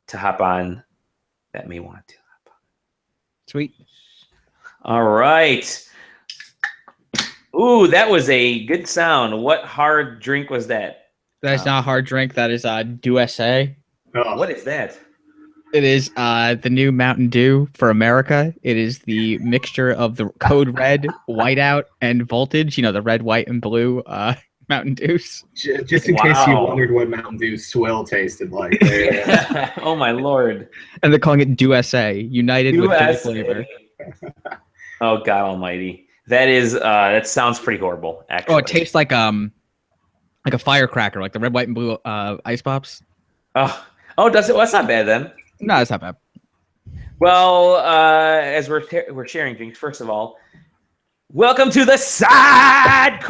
to hop on that may want to. Sweet. All right. Ooh, that was a good sound. What hard drink was that? That is not a hard drink. That is USA. Oh, What is that? It is the new Mountain Dew for America. It is the mixture of the Code Red, Whiteout, and Voltage. You know, the red, white, and blue Mountain Dews. just in case you wondered what Mountain Dew swill tasted like. Yeah. Oh my lord. And they're calling it USA, United with Dew USA. flavor. Oh God Almighty. That is that sounds pretty horrible, actually. Oh, it tastes like a firecracker, like the red, white, and blue ice pops. Oh, does it? Well, that's not bad then. No, it's not bad. Well, as we're sharing drinks, first of all, welcome to the SideQuest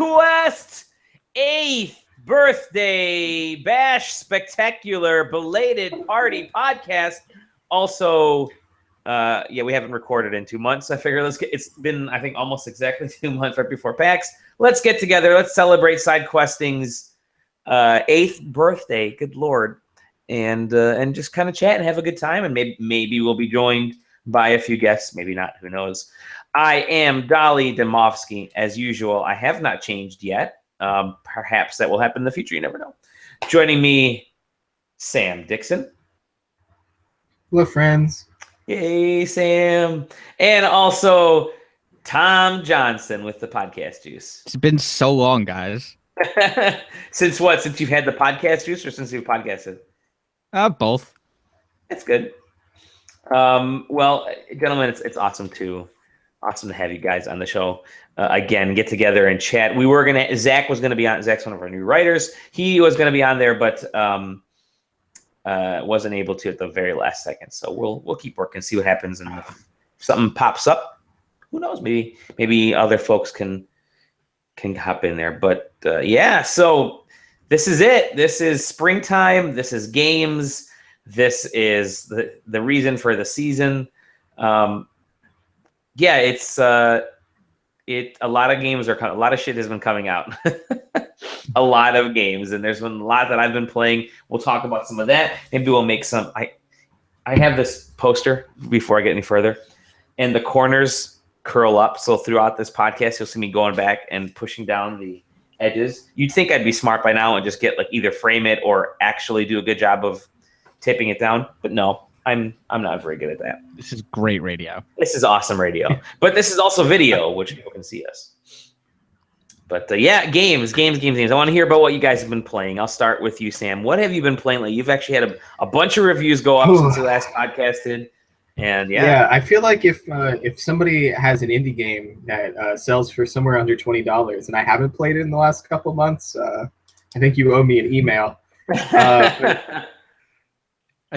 8th birthday bash spectacular belated party podcast. Also, we haven't recorded in 2 months. I figure it's been, I think, almost exactly 2 months right before PAX. Let's get together. Let's celebrate SideQuesting's 8th birthday. Good Lord. And just kind of chat and have a good time. And maybe we'll be joined by a few guests. Maybe not. Who knows? I am Dolly Demovsky, as usual. I have not changed yet. Perhaps that will happen in the future. You never know. Joining me, Sam Dixon. Hello, friends. Yay, Sam. And also Tom Johnson with the Podcast Juice. It's been so long, guys. Since what? Since you've had the Podcast Juice or since you've podcasted? Both. That's good. Well, gentlemen, it's awesome to have you guys on the show again. Get together and chat. Zach was gonna be on. Zach's one of our new writers. He was gonna be on there, but wasn't able to at the very last second. So we'll keep working, see what happens, and if something pops up, who knows? Maybe other folks can hop in there. But yeah, so. This is it. This is springtime. This is games. This is the reason for the season. It's a lot of games are coming. A lot of shit has been coming out. A lot of games, and there's been a lot that I've been playing. We'll talk about some of that. Maybe we'll make some. I have this poster before I get any further, and the corners curl up. So throughout this podcast, you'll see me going back and pushing down the edges. You'd think I'd be smart by now and just get either frame it or actually do a good job of taping it down, but no, I'm not very good at that. This is great radio. This is awesome radio, but this is also video, which people can see us. But games. I want to hear about what you guys have been playing. I'll start with you, Sam. What have you been playing lately? You've actually had a bunch of reviews go up since the last podcasted. And yeah, I feel like if somebody has an indie game that sells for somewhere under $20 and I haven't played it in the last couple of months, I think you owe me an email. I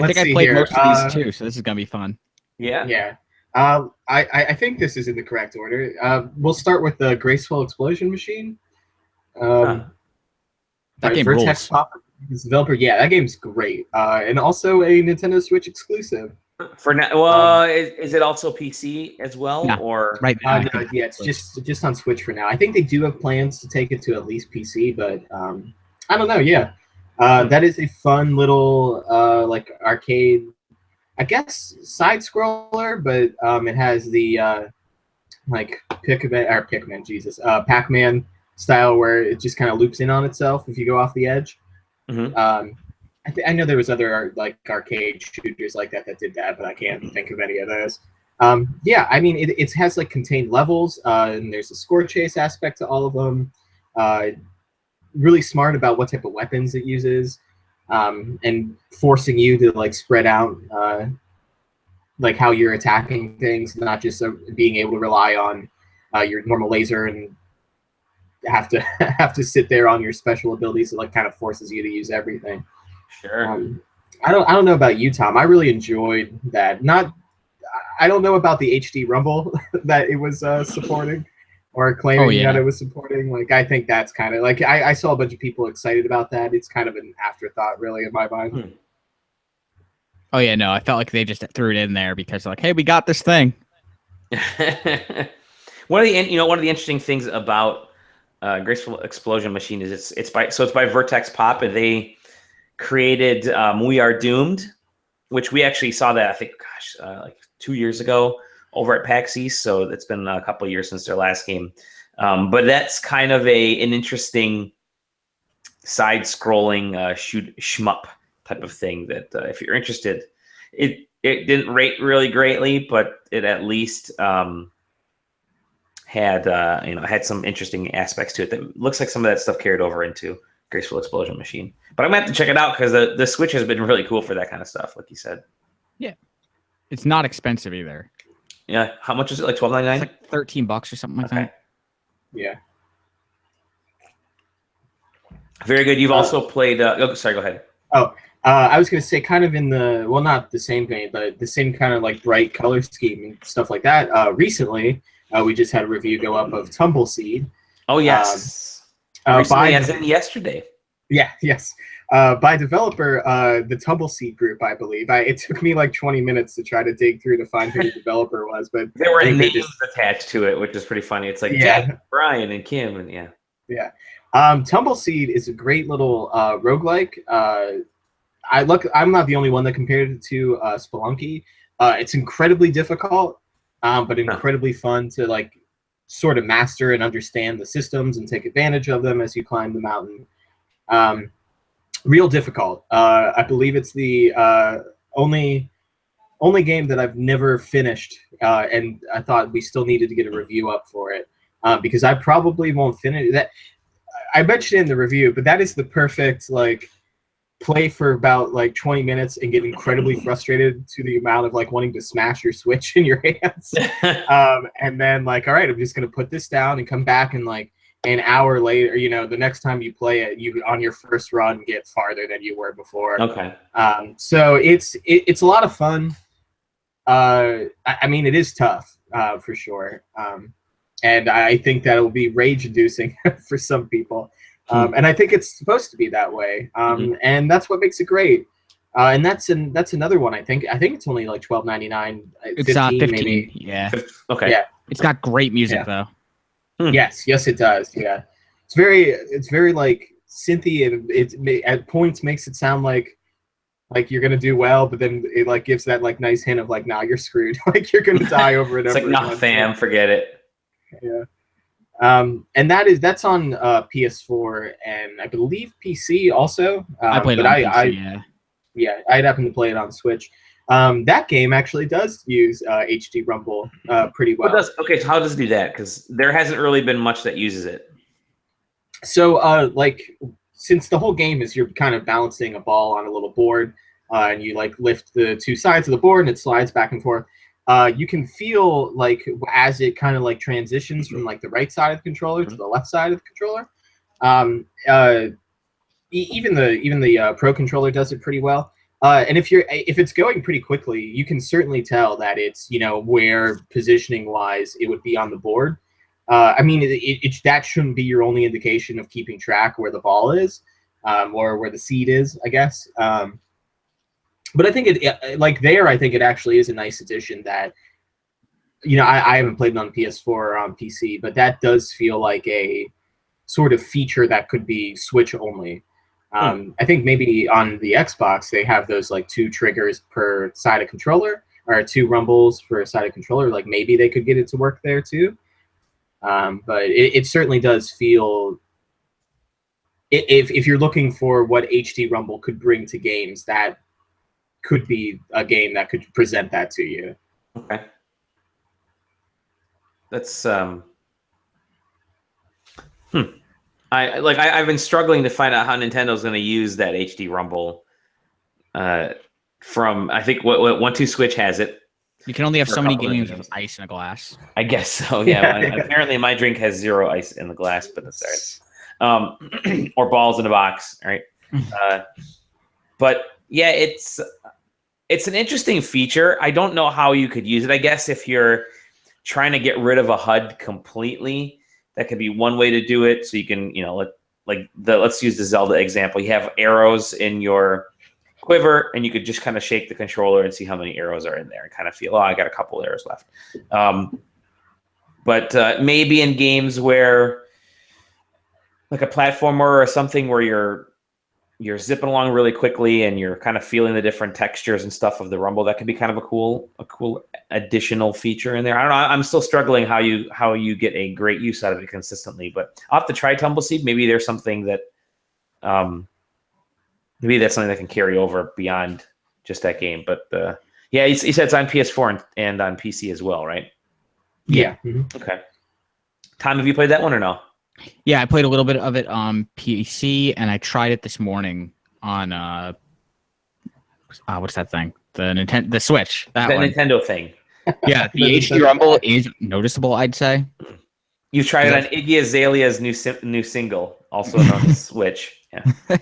think I played most of these too, so this is gonna be fun. Yeah. I think this is in the correct order. We'll start with the Graceful Explosion Machine. That game Vertex rules. Pop is developer. Yeah, that game's great. And also a Nintendo Switch exclusive. For now, is it also PC as well, Yeah. or Right now? No, yeah, it's just on Switch for now. I think they do have plans to take it to at least PC, but I don't know. Yeah, that is a fun little arcade, I guess, side scroller, but it has the Pac-Man style where it just kind of loops in on itself if you go off the edge. Mhm. I know there was other arcade shooters like that did that, but I can't think of any of those. I mean, it has contained levels, and there's a score chase aspect to all of them. Really smart about what type of weapons it uses, and forcing you to spread out how you're attacking things, not just being able to rely on your normal laser and have to sit there on your special abilities. It kind of forces you to use everything. Sure. I don't know about you, Tom. I really enjoyed that. I don't know about the HD Rumble that it was supporting or claiming that it was supporting. I think that's kind of I saw a bunch of people excited about that. It's kind of an afterthought, really, in my mind. Oh yeah, no, I felt like they just threw it in there because hey, we got this thing. One of the interesting things about Graceful Explosion Machine is it's by Vertex Pop, and they created We Are Doomed, which we actually saw that, I think, like 2 years ago over at PAX East. So it's been a couple of years since their last game. But that's kind of an interesting side-scrolling shoot shmup type of thing that if you're interested, it didn't rate really greatly, but it at least had some interesting aspects to it that looks like some of that stuff carried over into Graceful Explosion Machine. But I'm gonna have to check it out because the Switch has been really cool for that kind of stuff, like you said. Yeah, it's not expensive either. Yeah, how much is it? Like $12.99? It's like $13 or something like that. Yeah. Very good. You've also played. Sorry, go ahead. I was going to say kind of in the, well, not the same vein, but the same kind of like bright color scheme and stuff like that. Recently, we just had a review go up of Tumbleseed. Oh, yes. Recently, as in yesterday. Yeah, yes. By developer, the Tumbleseed group, I believe. It took me like 20 minutes to try to dig through to find who the developer was, but there were names attached to it, which is pretty funny. It's like Jack, Brian, and Kim, and yeah. Yeah. Tumbleseed is a great little roguelike. I'm not the only one that compared it to Spelunky. It's incredibly difficult, but incredibly fun to like sort of master and understand the systems and take advantage of them as you climb the mountain. Real difficult. I believe it's the only game that I've never finished, and I thought we still needed to get a review up for it because I probably won't finish that. I mentioned it in the review, but that is the perfect like play for about like 20 minutes and get incredibly frustrated to the amount of like wanting to smash your Switch in your hands. And then like, all right, I'm just going to put this down and come back and like an hour later, the next time you play it, you on your first run get farther than you were before. Okay. So it's a lot of fun. I mean, it is tough for sure. And I think that will be rage-inducing for some people. And I think it's supposed to be that way. And that's what makes it great. And that's another one, I think. I think it's only like $12.99. It's 15 maybe. Yeah. Okay. Yeah. It's got great music though. Yes, it does. Yeah. It's very like synthy, and it at points makes it sound like you're gonna do well, but then it like gives that like nice hint of like, nah, you're screwed. Like you're gonna die over and over. It's like, nah, fam, forget it. Yeah. And that's on PS4 and I believe PC also. I played it on PC, yeah, I'd happen to play it on Switch. That game actually does use HD Rumble pretty well. Okay, so how does it do that? Because there hasn't really been much that uses it. So, like, since the whole game is you're kind of balancing a ball on a little board, and you like lift the two sides of the board and it slides back and forth. You can feel like as it kind of like transitions from like the right side of the controller to the left side of the controller. Even the Pro controller does it pretty well. And if it's going pretty quickly, you can certainly tell that it's where positioning wise it would be on the board. I mean, that shouldn't be your only indication of keeping track where the ball is, or where the seed is, I guess. But I think I think it actually is a nice addition that, I haven't played it on PS4 or on PC, but that does feel like a sort of feature that could be Switch only. I think maybe on the Xbox, they have those like 2 triggers per side of controller or 2 rumbles per side of controller. Like maybe they could get it to work there too. But it certainly does feel, if you're looking for what HD Rumble could bring to games, that could be a game that could present that to you. Okay. That's I've been struggling to find out how Nintendo's going to use that HD Rumble. From I think what 1-2 Switch has it. You can only have so many games with ice in a glass. I guess so. Yeah. Apparently, my drink has 0 ice in the glass, but that's all right. Or balls in a box. All right. But yeah, it's an interesting feature. I don't know how you could use it. I guess if you're trying to get rid of a HUD completely, that could be one way to do it. So you can, let's use the Zelda example. You have arrows in your quiver, and you could just kind of shake the controller and see how many arrows are in there, and kind of feel, I got a couple arrows left. But maybe in games where, like a platformer or something, where you're you're zipping along really quickly and you're kind of feeling the different textures and stuff of the rumble. That could be kind of a cool additional feature in there. I don't know. I'm still struggling how you get a great use out of it consistently, but I'll have to try Tumbleseed. Maybe there's something that, maybe that's something that can carry over beyond just that game. But yeah, he said it's on PS4 and on PC as well, right? Yeah. Okay. Tom, have you played that one or no? Yeah, I played a little bit of it on PC, and I tried it this morning on what's that thing? The Switch. That one. Nintendo thing. Yeah, the HD Rumble is noticeable, I'd say. You've tried it on Iggy Azalea's new single, also on the Switch. Yeah.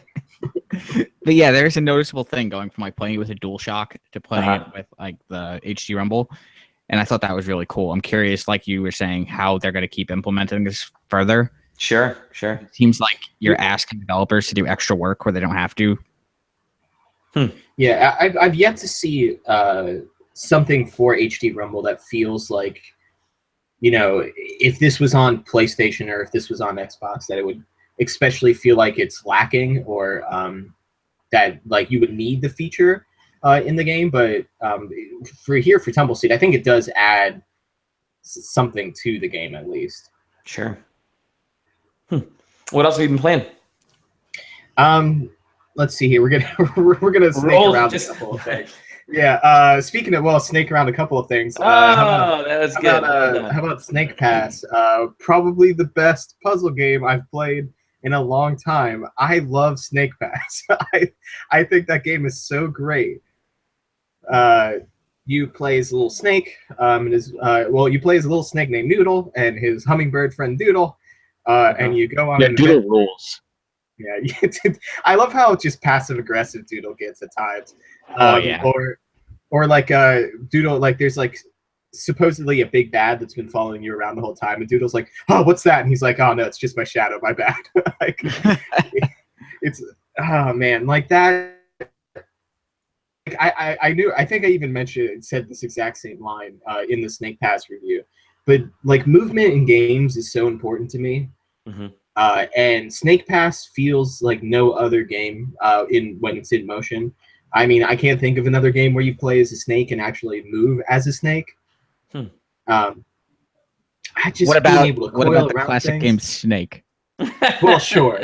But yeah, there's a noticeable thing going from like playing it with a DualShock to playing it with like the HD Rumble. And I thought that was really cool. I'm curious, like you were saying, how they're going to keep implementing this further. Sure. It seems like you're asking developers to do extra work where they don't have to. Yeah, I've yet to see something for HD Rumble that feels like, if this was on PlayStation or if this was on Xbox, that it would especially feel like it's lacking, or that like you would need the feature in the game. But for Tumbleseed, I think it does add something to the game at least. Sure. What else have you been playing? Let's see here. We're gonna snake around a couple of things. Yeah. Speaking of snake around a couple of things. That was good. How about Snake Pass? Probably the best puzzle game I've played in a long time. I love Snake Pass. I think that game is so great. You play as a little snake. You play as a little snake named Noodle and his hummingbird friend Doodle. And you go on. Yeah, Doodle rules. Yeah, I love how just passive aggressive Doodle gets at times. Or like Doodle, like there's like supposedly a big bad that's been following you around the whole time, and Doodle's like, "Oh, what's that?" And he's like, "Oh no, it's just my shadow, my bad." Like, it's man, like that. Like, I think I even said this exact same line in the Snake Pass review, but like movement in games is so important to me. And Snake Pass feels like no other game when it's in motion. I mean, I can't think of another game where you play as a snake and actually move as a snake. I just what about the classic game Snake? Well, sure.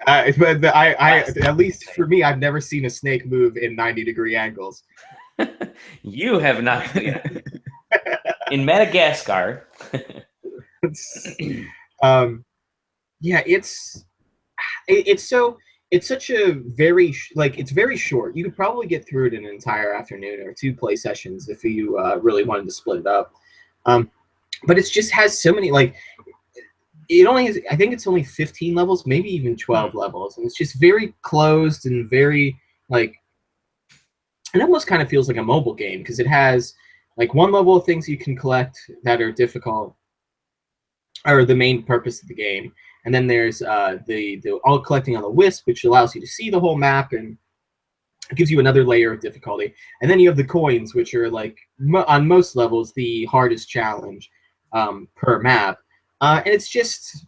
But I at least for me, I've never seen a snake move in 90-degree angles. You have not. In Madagascar. Yeah, it's such a very it's very short. You could probably get through it in an entire afternoon or 2 play sessions if you really wanted to split it up. But it just has so many I think it's only 15 levels, maybe even 12 levels, and it's just very closed and very it almost kind of feels like a mobile game because it has like one level of things you can collect that are difficult, or the main purpose of the game. And then there's the all collecting on the Wisp, which allows you to see the whole map and gives you another layer of difficulty. And then you have the coins, which are like on most levels the hardest challenge per map. And it's just,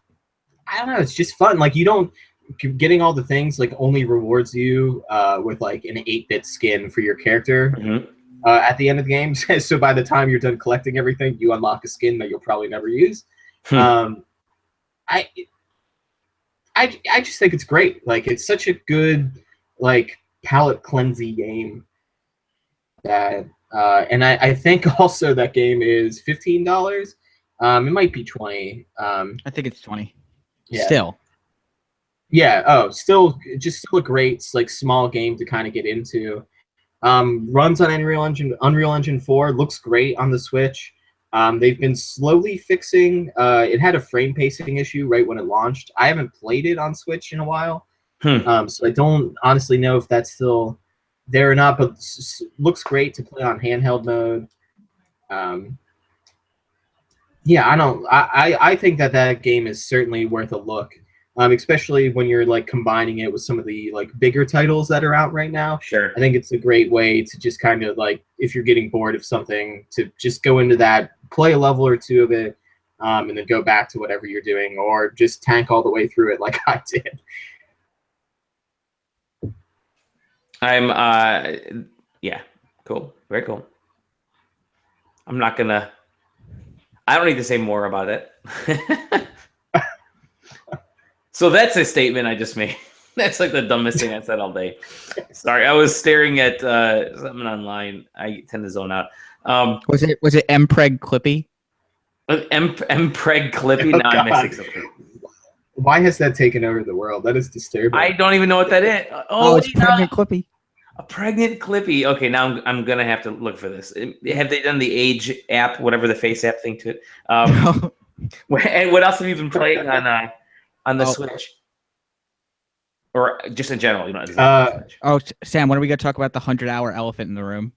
I don't know, it's just fun. Like getting all the things like only rewards you with like an 8-bit skin for your character at the end of the game. So by the time you're done collecting everything, you unlock a skin that you'll probably never use. I just think it's great. Like, it's such a good, like, palate cleansing game that, and I think also that game is $15. It might be 20. I think it's 20. Yeah. Still. Yeah. Oh, still a great, like, small game to kind of get into. Runs on Unreal Engine 4. Looks great on the Switch. They've been slowly fixing. It had a frame pacing issue right when it launched. I haven't played it on Switch in a while, so I don't honestly know if that's still there or not. But looks great to play on handheld mode. Yeah, I think that game is certainly worth a look, especially when you're like combining it with some of the like bigger titles that are out right now. Sure. I think it's a great way to just kind of like, if you're getting bored of something, to just go into that, play a level or 2 of it, and then go back to whatever you're doing, or just tank all the way through it like I did. I'm yeah, cool, very cool. I'm not gonna. I don't need to say more about it. So that's a statement I just made. That's like the dumbest thing I said all day. Sorry, I was staring at something online. I tend to zone out. Was it Mpreg Clippy? Mpreg Clippy. Oh, Now I'm God. missing something. Why has that taken over the world? That is disturbing. I don't even know what that is. Oh, it's Pregnant Clippy. A pregnant Clippy. Okay, now I'm gonna have to look for this. Have they done the age app, whatever the face app thing to it? No. And what else have you been playing on the Switch, or just in general? You know. Sam, when are we gonna talk about the 100-hour elephant in the room?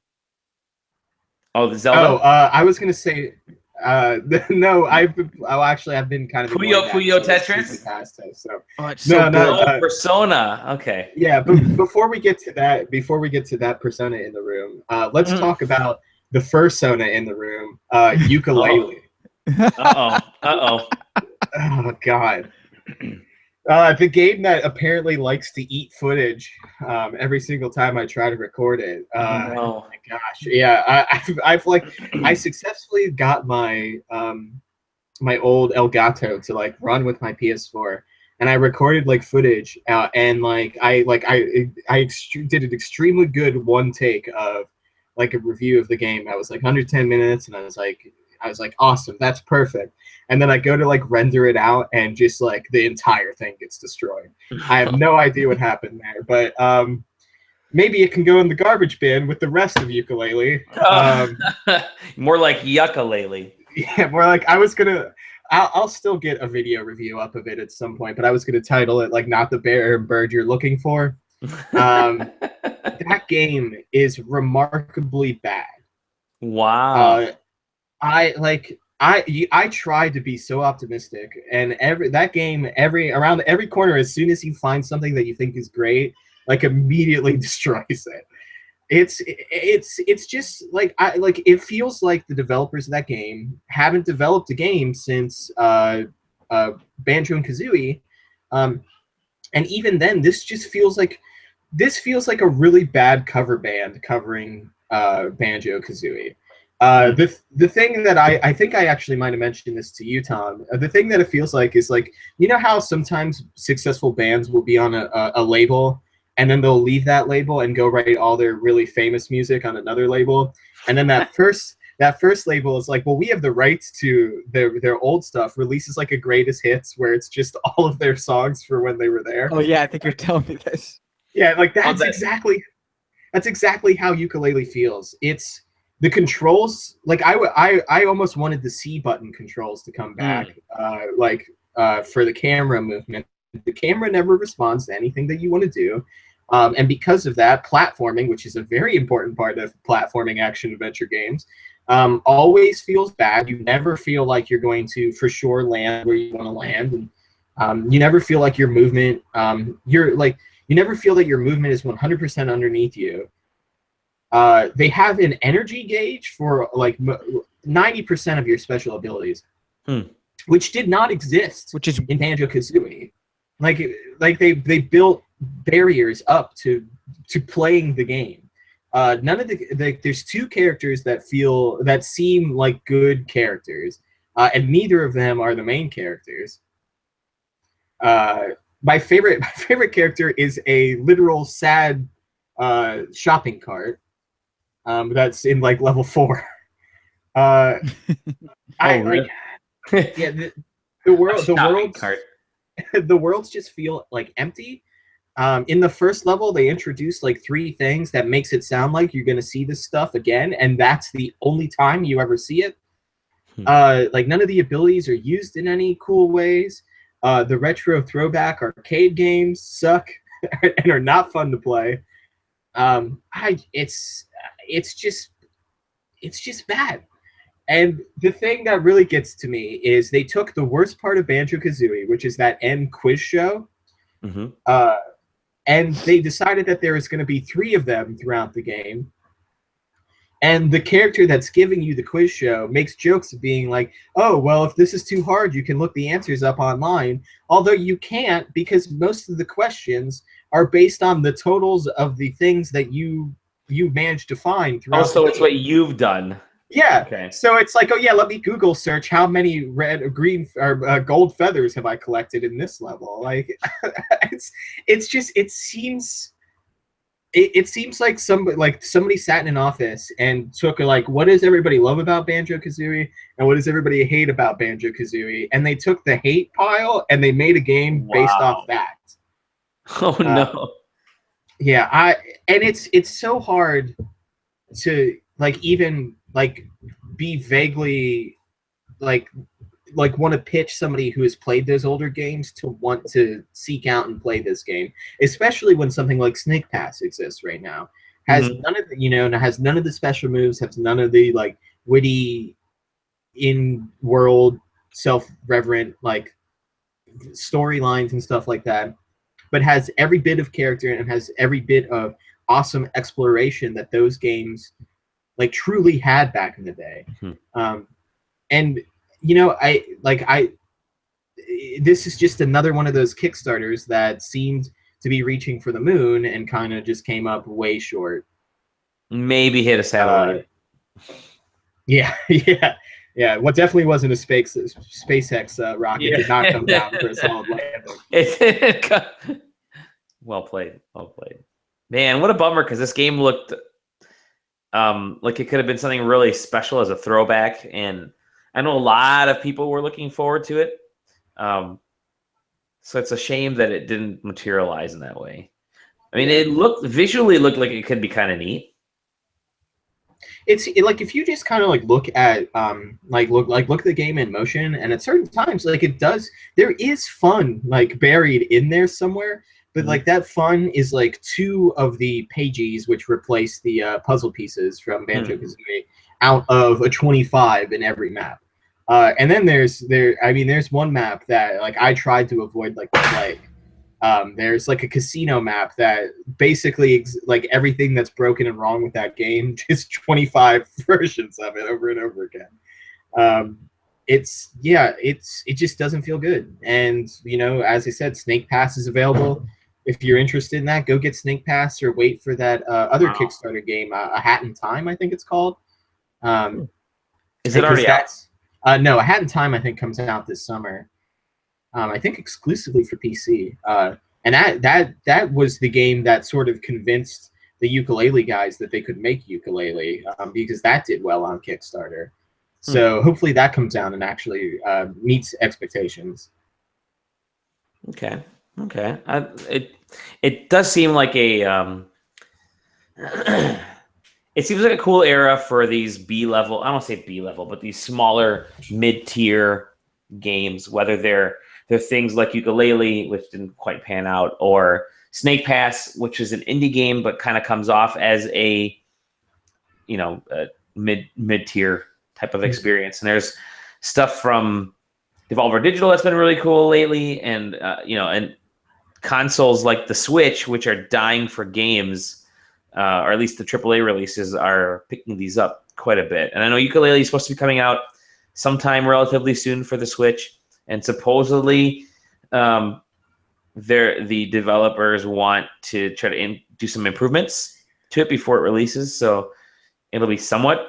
Oh, the Zelda. I was gonna say, no. I've been kind of Puyo Tetris. So It's so good. Persona. Okay. Yeah, but before we get to that persona in the room, let's talk about the fursona in the room, ukulele. Uh-oh. Oh, God. The game that apparently likes to eat footage every single time I try to record it. Oh my gosh. Yeah, I successfully got my my old Elgato to like run with my PS4, and I recorded like footage and I did an extremely good one take of like a review of the game. I was like under 10 minutes, and I was like, awesome, that's perfect. And then I go to like render it out, and just like the entire thing gets destroyed. I have no idea what happened there, but maybe it can go in the garbage bin with the rest of ukulele. More like yuckalele. Yeah, more like I'll still get a video review up of it at some point, but I was gonna title it like "Not the Bear and Bird You're Looking For." That game is remarkably bad. Wow. I tried to be so optimistic, and around every corner, as soon as you find something that you think is great, like immediately destroys it. It's just like it feels like the developers of that game haven't developed a game since Banjo and Kazooie, and even then, this feels like a really bad cover band covering Banjo Kazooie. The thing that I think I actually might have mentioned this to you, Tom. The thing that it feels like is like, you know how sometimes successful bands will be on a label, and then they'll leave that label and go write all their really famous music on another label, and then that first label is like, well, we have the rights to their old stuff, releases like a greatest hits where it's just all of their songs for when they were there. Oh yeah, I think you're telling me this. Yeah, like that's exactly how ukulele feels. It's the controls, like I almost wanted the C button controls to come back, for the camera movement. The camera never responds to anything that you want to do, and because of that, platforming, which is a very important part of platforming action adventure games, always feels bad. You never feel like you're going to for sure land where you want to land, and you never feel like your movement, you never feel that your movement is 100% underneath you. They have an energy gauge for like 90% of your special abilities, which did not exist in Banjo-Kazooie. Like they built barriers up to playing the game. None of there's two characters that seem like good characters, and neither of them are the main characters. My favorite character is a literal sad shopping cart. That's in like level 4. Really? The worlds just feel like empty. In the first level, they introduced like 3 things that makes it sound like you're gonna see this stuff again, and that's the only time you ever see it. Like none of the abilities are used in any cool ways. The retro throwback arcade games suck and are not fun to play. It's just bad. And the thing that really gets to me is they took the worst part of Banjo-Kazooie, which is that end quiz show, and they decided that there was going to be 3 of them throughout the game. And the character that's giving you the quiz show makes jokes of being like, oh, well, if this is too hard, you can look the answers up online. Although you can't, because most of the questions are based on the totals of the things that you managed to find throughout. Oh, so it's what you've done. Yeah. Okay. So it's like, oh yeah, let me Google search how many red or green or gold feathers have I collected in this level. Like, it's just it seems like somebody sat in an office and took like, what does everybody love about Banjo-Kazooie and what does everybody hate about Banjo-Kazooie, and they took the hate pile and they made a game based off that. Oh no. Yeah, and it's so hard to like even like be vaguely like want to pitch somebody who has played those older games to want to seek out and play this game, especially when something like Snake Pass exists right now. Has none of the, has none of the special moves, has none of the like witty in-world self-reverent like storylines and stuff like that, but has every bit of character and has every bit of awesome exploration that those games like truly had back in the day. And this is just another one of those Kickstarters that seemed to be reaching for the moon and kind of just came up way short. Maybe hit a satellite. Yeah. What definitely wasn't a SpaceX rocket. Did not come down for a solid landing. Well played. Man, what a bummer, because this game looked like it could have been something really special as a throwback, and I know a lot of people were looking forward to it. So it's a shame that it didn't materialize in that way. I mean, it visually looked like it could be kind of neat. It's like if you just kind of like look at look at the game in motion, and at certain times like there is fun like buried in there somewhere, but like that fun is like 2 of the pages which replace the puzzle pieces from Banjo-Kazooie out of a 25 in every map. And then there's one map that like I tried to avoid like the plague. There's like a casino map that basically like everything that's broken and wrong with that game, just 25 versions of it over and over again. It just doesn't feel good. And as I said, Snake Pass is available. If you're interested in that, go get Snake Pass or wait for that other Kickstarter game, A Hat in Time, I think it's called. Is it already out? No, A Hat in Time I think comes out this summer. I think exclusively for PC. And that was the game that sort of convinced the ukulele guys that they could make ukulele, because that did well on Kickstarter. So hopefully that comes out and actually meets expectations. Okay. It does seem like a it seems like a cool era for these B-level. I don't want to say B-level, but these smaller mid-tier games, whether they're things like Ukulele, which didn't quite pan out, or Snake Pass, which is an indie game but kind of comes off as a mid-tier type of experience. And there's stuff from Devolver Digital that's been really cool lately, and and consoles like the Switch, which are dying for games, or at least the AAA releases are picking these up quite a bit. And I know Ukulele is supposed to be coming out sometime relatively soon for the Switch. And supposedly, the developers want to try to do some improvements to it before it releases. So it'll be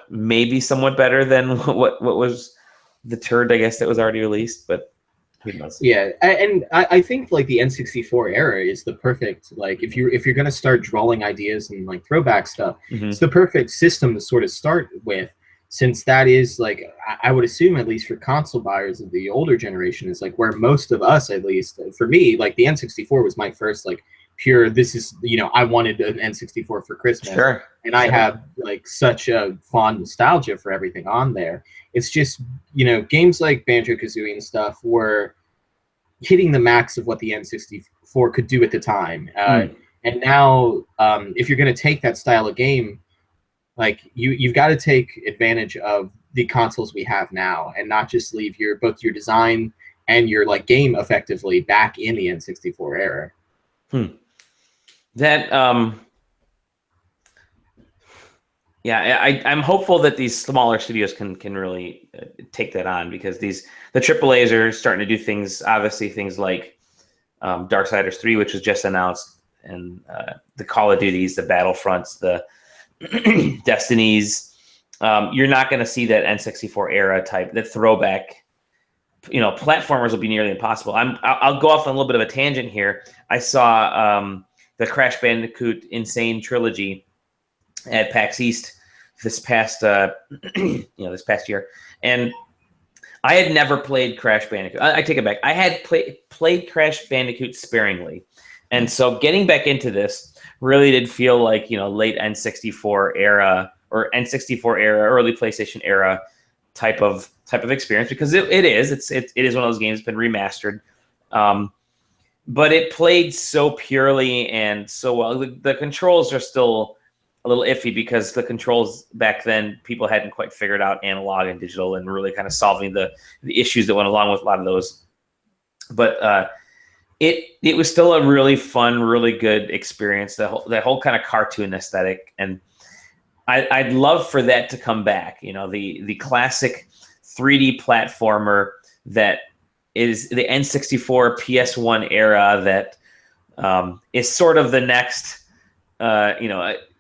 maybe somewhat better than what was the turd, I guess, that was already released. But who knows? Yeah, and I think like the N64 era is the perfect, like if you're gonna start drawing ideas and like throwback stuff, it's the perfect system to sort of start with. Since that is like, I would assume, at least for console buyers of the older generation, is like where most of us, at least for me, like the N64 was my first like pure, this is, I wanted an N64 for Christmas. Sure. And I have like such a fond nostalgia for everything on there. It's just, games like Banjo-Kazooie and stuff were hitting the max of what the N64 could do at the time. And now, if you're going to take that style of game, like you've got to take advantage of the consoles we have now, and not just leave both your design and your like game effectively back in the N64 era. I'm hopeful that these smaller studios can really take that on, because the AAAs are starting to do things. Obviously, things like Darksiders 3, which was just announced, the Call of Duties, the Battlefronts, the Destinies. You're not going to see that N64 era type, the throwback. Platformers will be nearly impossible. I'll go off on a little bit of a tangent here. I saw the Crash Bandicoot Insane trilogy at PAX East this past this past year, and I had never played Crash Bandicoot. I take it back. I had played Crash Bandicoot sparingly, and so getting back into this really did feel like late N64 era or N64 era, early PlayStation era type of experience, because it is one of those games that's been remastered, but it played so purely and so well. The controls are still a little iffy because the controls back then, people hadn't quite figured out analog and digital and really kind of solving the issues that went along with a lot of those. But it was still a really fun, really good experience. That whole kind of cartoon aesthetic, and I'd love for that to come back. The classic 3D platformer that is the N64 PS1 era that is sort of the next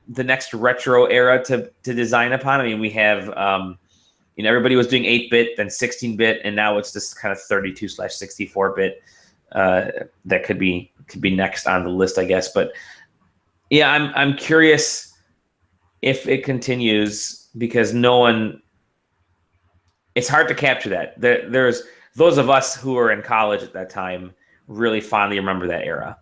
the next retro era to design upon. I mean, we have everybody was doing 8-bit, then 16-bit, and now it's this kind of 32/64-bit that could be next on the list, I guess. But yeah, I'm curious if it continues, because it's hard to capture that. There's those of us who were in college at that time really fondly remember that era,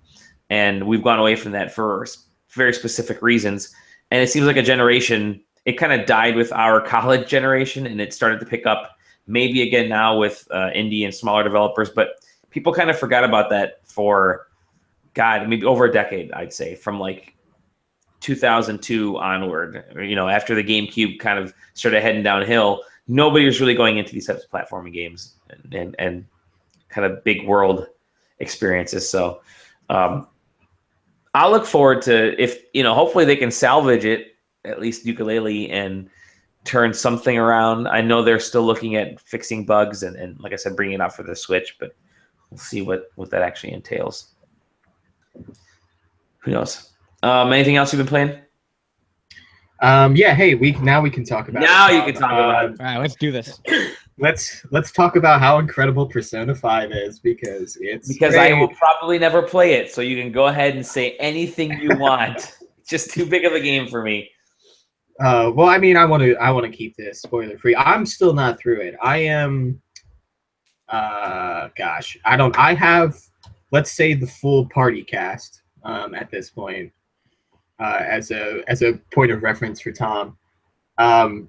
and we've gone away from that for very specific reasons. And it seems like a generation, it kind of died with our college generation, and it started to pick up maybe again now with indie and smaller developers, but people kind of forgot about that for maybe over a decade, I'd say, from like 2002 onward. After the GameCube kind of started heading downhill, nobody was really going into these types of platforming games and kind of big world experiences. So I'll look forward to hopefully they can salvage it, at least ukulele, and turn something around. I know they're still looking at fixing bugs and like I said, bringing it out for the Switch, but we'll see what that actually entails. Who knows? Anything else you've been playing? Yeah. Hey, now we can talk about. Now you can talk about it. All right, let's do this. Let's talk about how incredible Persona 5 is, because great. I will probably never play it, so you can go ahead and say anything you want. It's just too big of a game for me. Well, I mean, I want to keep this spoiler free. I'm still not through it. I am. I have, let's say, the full party cast at this point, as a point of reference for Tom. Man,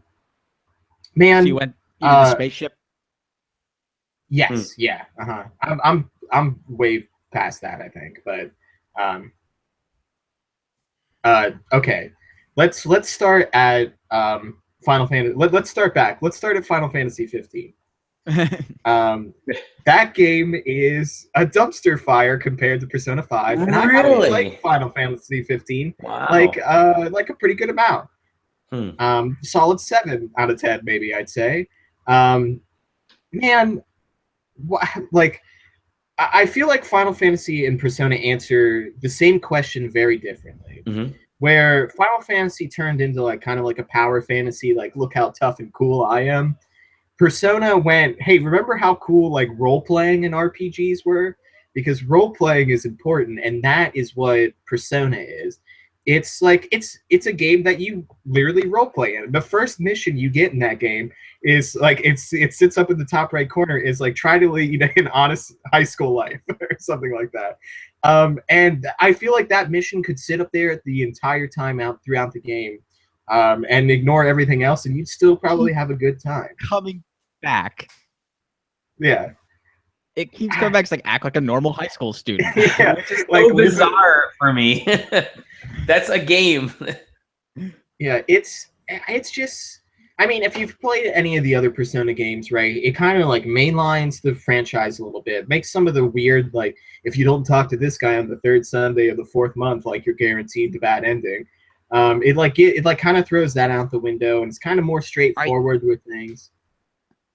so you went the spaceship. Yes, yeah, I'm way past that, I think, but okay, let's start at Final Fantasy. Let's start back. Let's start at Final Fantasy 15. That game is a dumpster fire compared to Persona 5, and I really like Final Fantasy 15. Wow. Like a pretty good amount. Solid 7 out of 10, maybe, I'd say. Man, I feel like Final Fantasy and Persona answer the same question very differently. Mm-hmm. Where Final Fantasy turned into kind of like a power fantasy, like look how tough and cool I am. Persona went, hey, remember how cool role-playing in RPGs were? Because role-playing is important, and that is what Persona is. It's it's a game that you literally role-play in. The first mission you get in that game is it sits up in the top right corner, is try to lead an honest high school life or something like that. And I feel like that mission could sit up there the entire time throughout the game, and ignore everything else, and you'd still probably have a good time. Coming back. Yeah. It keeps coming back to act like a normal high school student. Yeah. Which is so bizarre for me. That's a game. Yeah, it's just, I mean, if you've played any of the other Persona games, right, it kind of mainlines the franchise a little bit, makes some of the weird, if you don't talk to this guy on the third Sunday of the fourth month, you're guaranteed the bad ending. It kind of throws that out the window, and it's kind of more straightforward with things.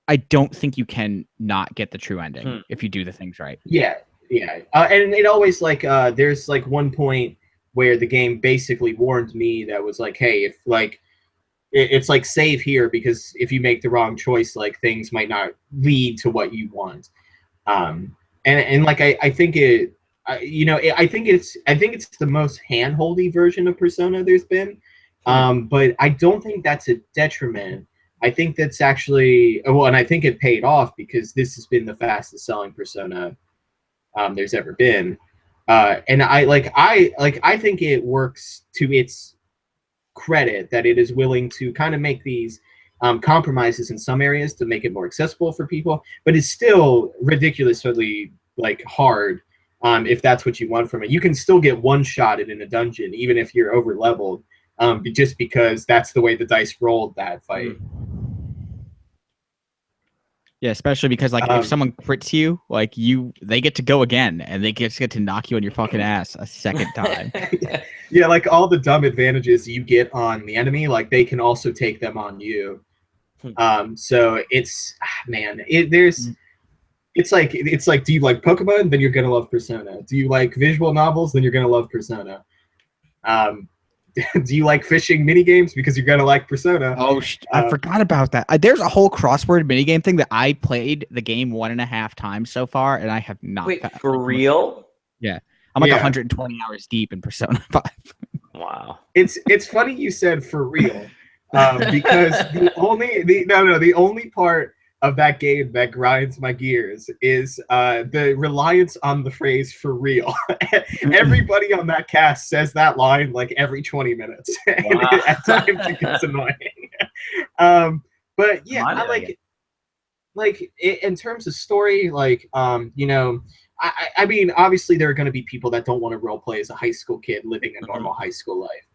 I don't think you can not get the true ending if you do the things right. Yeah, yeah. And it always there's one point where the game basically warned me that was like, hey, if like it's like save here, because if you make the wrong choice, like things might not lead to what you want. And like I think it, I think it's the most handholdy version of Persona there's been. But I don't think that's a detriment. I think that's actually well, and I think it paid off because this has been the fastest selling Persona there's ever been. And I think it works to its credit that it is willing to kind of make these compromises in some areas to make it more accessible for people, but it's still ridiculously like hard. If that's what you want from it, you can still get one shot in a dungeon even if you're over leveled, just because that's the way the dice rolled that fight. Yeah, especially because like if someone crits you, like they get to go again and they get to knock you on your fucking ass a second time. Yeah, like all the dumb advantages you get on the enemy, like they can also take them on you. So it's man, it's like, do you like Pokemon? Then you're gonna love Persona. Do you like visual novels? Then you're gonna love Persona. Do you like fishing mini games? Because you're gonna like Persona. Oh, I forgot about that. There's a whole crossword minigame thing that I played the game 1.5 times so far, and I have not. Wait, for real? Yeah, I'm like 120 hours deep in Persona 5. Wow. It's funny you said for real, because the only part of that game that grinds my gears is the reliance on the phrase "for real." Everybody on that cast says that line like every 20 minutes, and at times it gets annoying. But yeah, I like it. Like in terms of story, like I mean, obviously there are going to be people that don't want to role play as a high school kid living a normal high school life.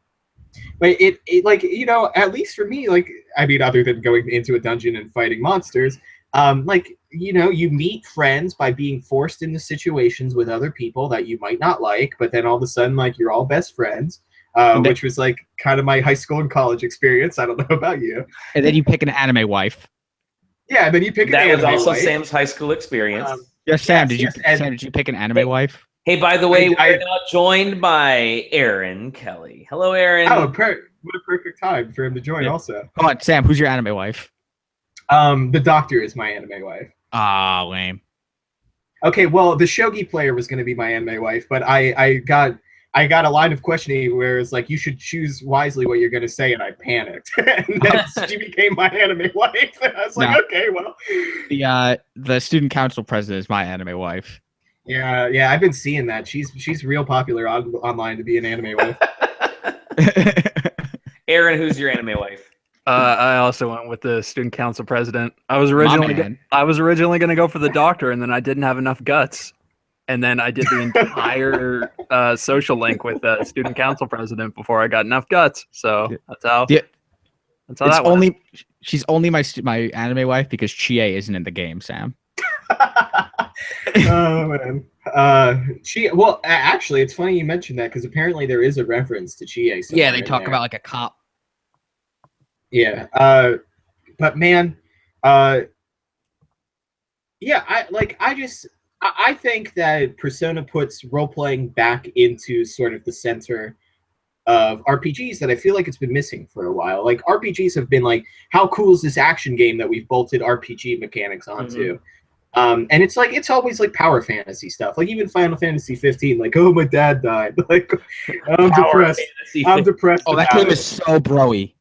But it like, at least for me, like, I mean, other than going into a dungeon and fighting monsters, like, you meet friends by being forced into situations with other people that you might not like, but then all of a sudden, like, you're all best friends, which was like kind of my high school and college experience. I don't know about you. And then you pick an anime wife. Yeah, and then you pick an anime wife. That was also Sam's high school experience. Sam, did you pick an anime wife? Hey, by the way, we're now joined by Aaron Kelly. Hello, Aaron. Oh, what a perfect time for him to join also. Come on, Sam, who's your anime wife? The doctor is my anime wife. Ah, lame. Okay, well, the shogi player was going to be my anime wife, but I got a line of questioning where it's like, you should choose wisely what you're going to say, and I panicked. And then she became my anime wife, and I was like, okay, well. The student council president is my anime wife. Yeah, I've been seeing that. She's real popular online to be an anime wife. Aaron, who's your anime wife? I also went with the student council president. I was originally going to go for the doctor, and then I didn't have enough guts. And then I did the entire social link with the student council president before I got enough guts. So that's how. Yeah. That's how that went. She's only my anime wife because Chie isn't in the game, Sam. Oh man. Actually, it's funny you mentioned that because apparently there is a reference to Chie. Yeah, they talk about like a cop. Yeah. But man, yeah, I think that Persona puts role-playing back into sort of the center of RPGs that I feel like it's been missing for a while. Like, RPGs have been like, how cool is this action game that we've bolted RPG mechanics onto? And it's like, it's always like power fantasy stuff. Like, even Final Fantasy 15, like, oh, my dad died. Like, I'm depressed. I'm depressed. Oh, that game is so broy.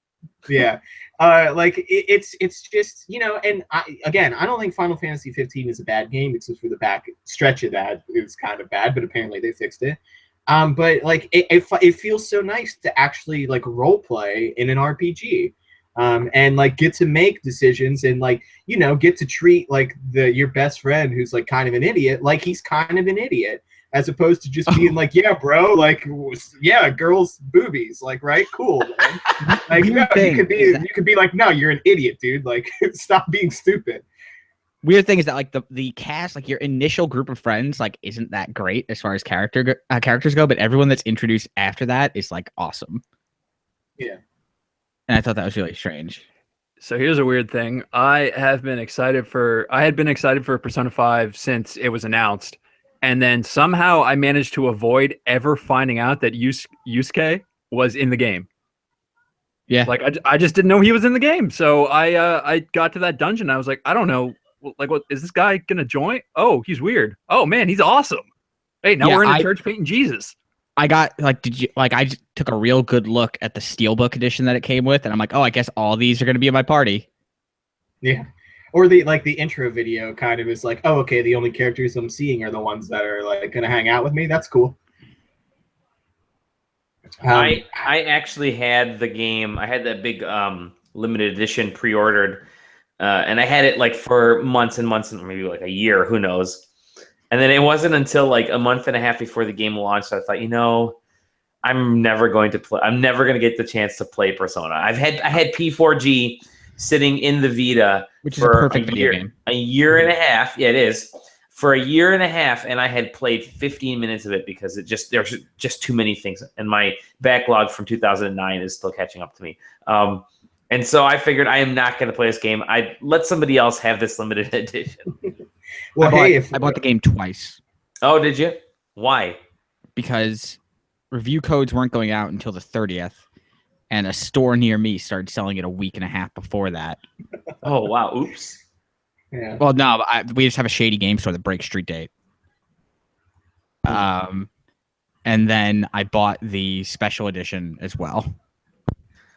Yeah. It's just, and I don't think Final Fantasy 15 is a bad game, except for the back stretch of that. It was kind of bad, but apparently they fixed it. But like, it feels so nice to actually like role play in an RPG, and like get to make decisions and like, get to treat like your best friend who's like kind of an idiot, like he's kind of an idiot. As opposed to just being like, yeah, bro, like, yeah, girls' boobies, like, right, cool, man. Like, no, you could be like, no, you're an idiot, dude. Like, stop being stupid. Weird thing is that like the cast, like your initial group of friends, like isn't that great as far as characters go, but everyone that's introduced after that is like awesome. Yeah, and I thought that was really strange. So here's a weird thing. I had been excited for Persona 5 since it was announced. and then somehow I managed to avoid ever finding out that Yusuke was in the game. Yeah. Like I just didn't know he was in the game. So I got to that dungeon. I was like, I don't know, like, what is this guy gonna join? Oh, he's weird. Oh man, he's awesome. Hey, now we're in a church painting Jesus. I got I just took a real good look at the Steelbook edition that it came with, and I'm like, oh, I guess all these are gonna be in my party. Yeah. Or the intro video kind of is like, oh, okay, the only characters I'm seeing are the ones that are like gonna hang out with me. That's cool. I actually had the game. I had that big limited edition pre-ordered, and I had it like for months and months, and maybe like a year, who knows. And then it wasn't until like a month and a half before the game launched, I thought, I'm never going to play. I'm never going to get the chance to play Persona. I had P4G sitting in the Vita, which is a perfect video game. A year and a half. Yeah, it is. For a year and a half, and I had played 15 minutes of it because there's just too many things, and my backlog from 2009 is still catching up to me. And so I figured I am not going to play this game. I let somebody else have this limited edition. Well, I bought the game twice. Oh, did you? Why? Because review codes weren't going out until the 30th, and a store near me started selling it a week and a half before that. Oh, wow. Oops. Yeah. Well, no, we just have a shady game store that breaks street date. And then I bought the special edition as well.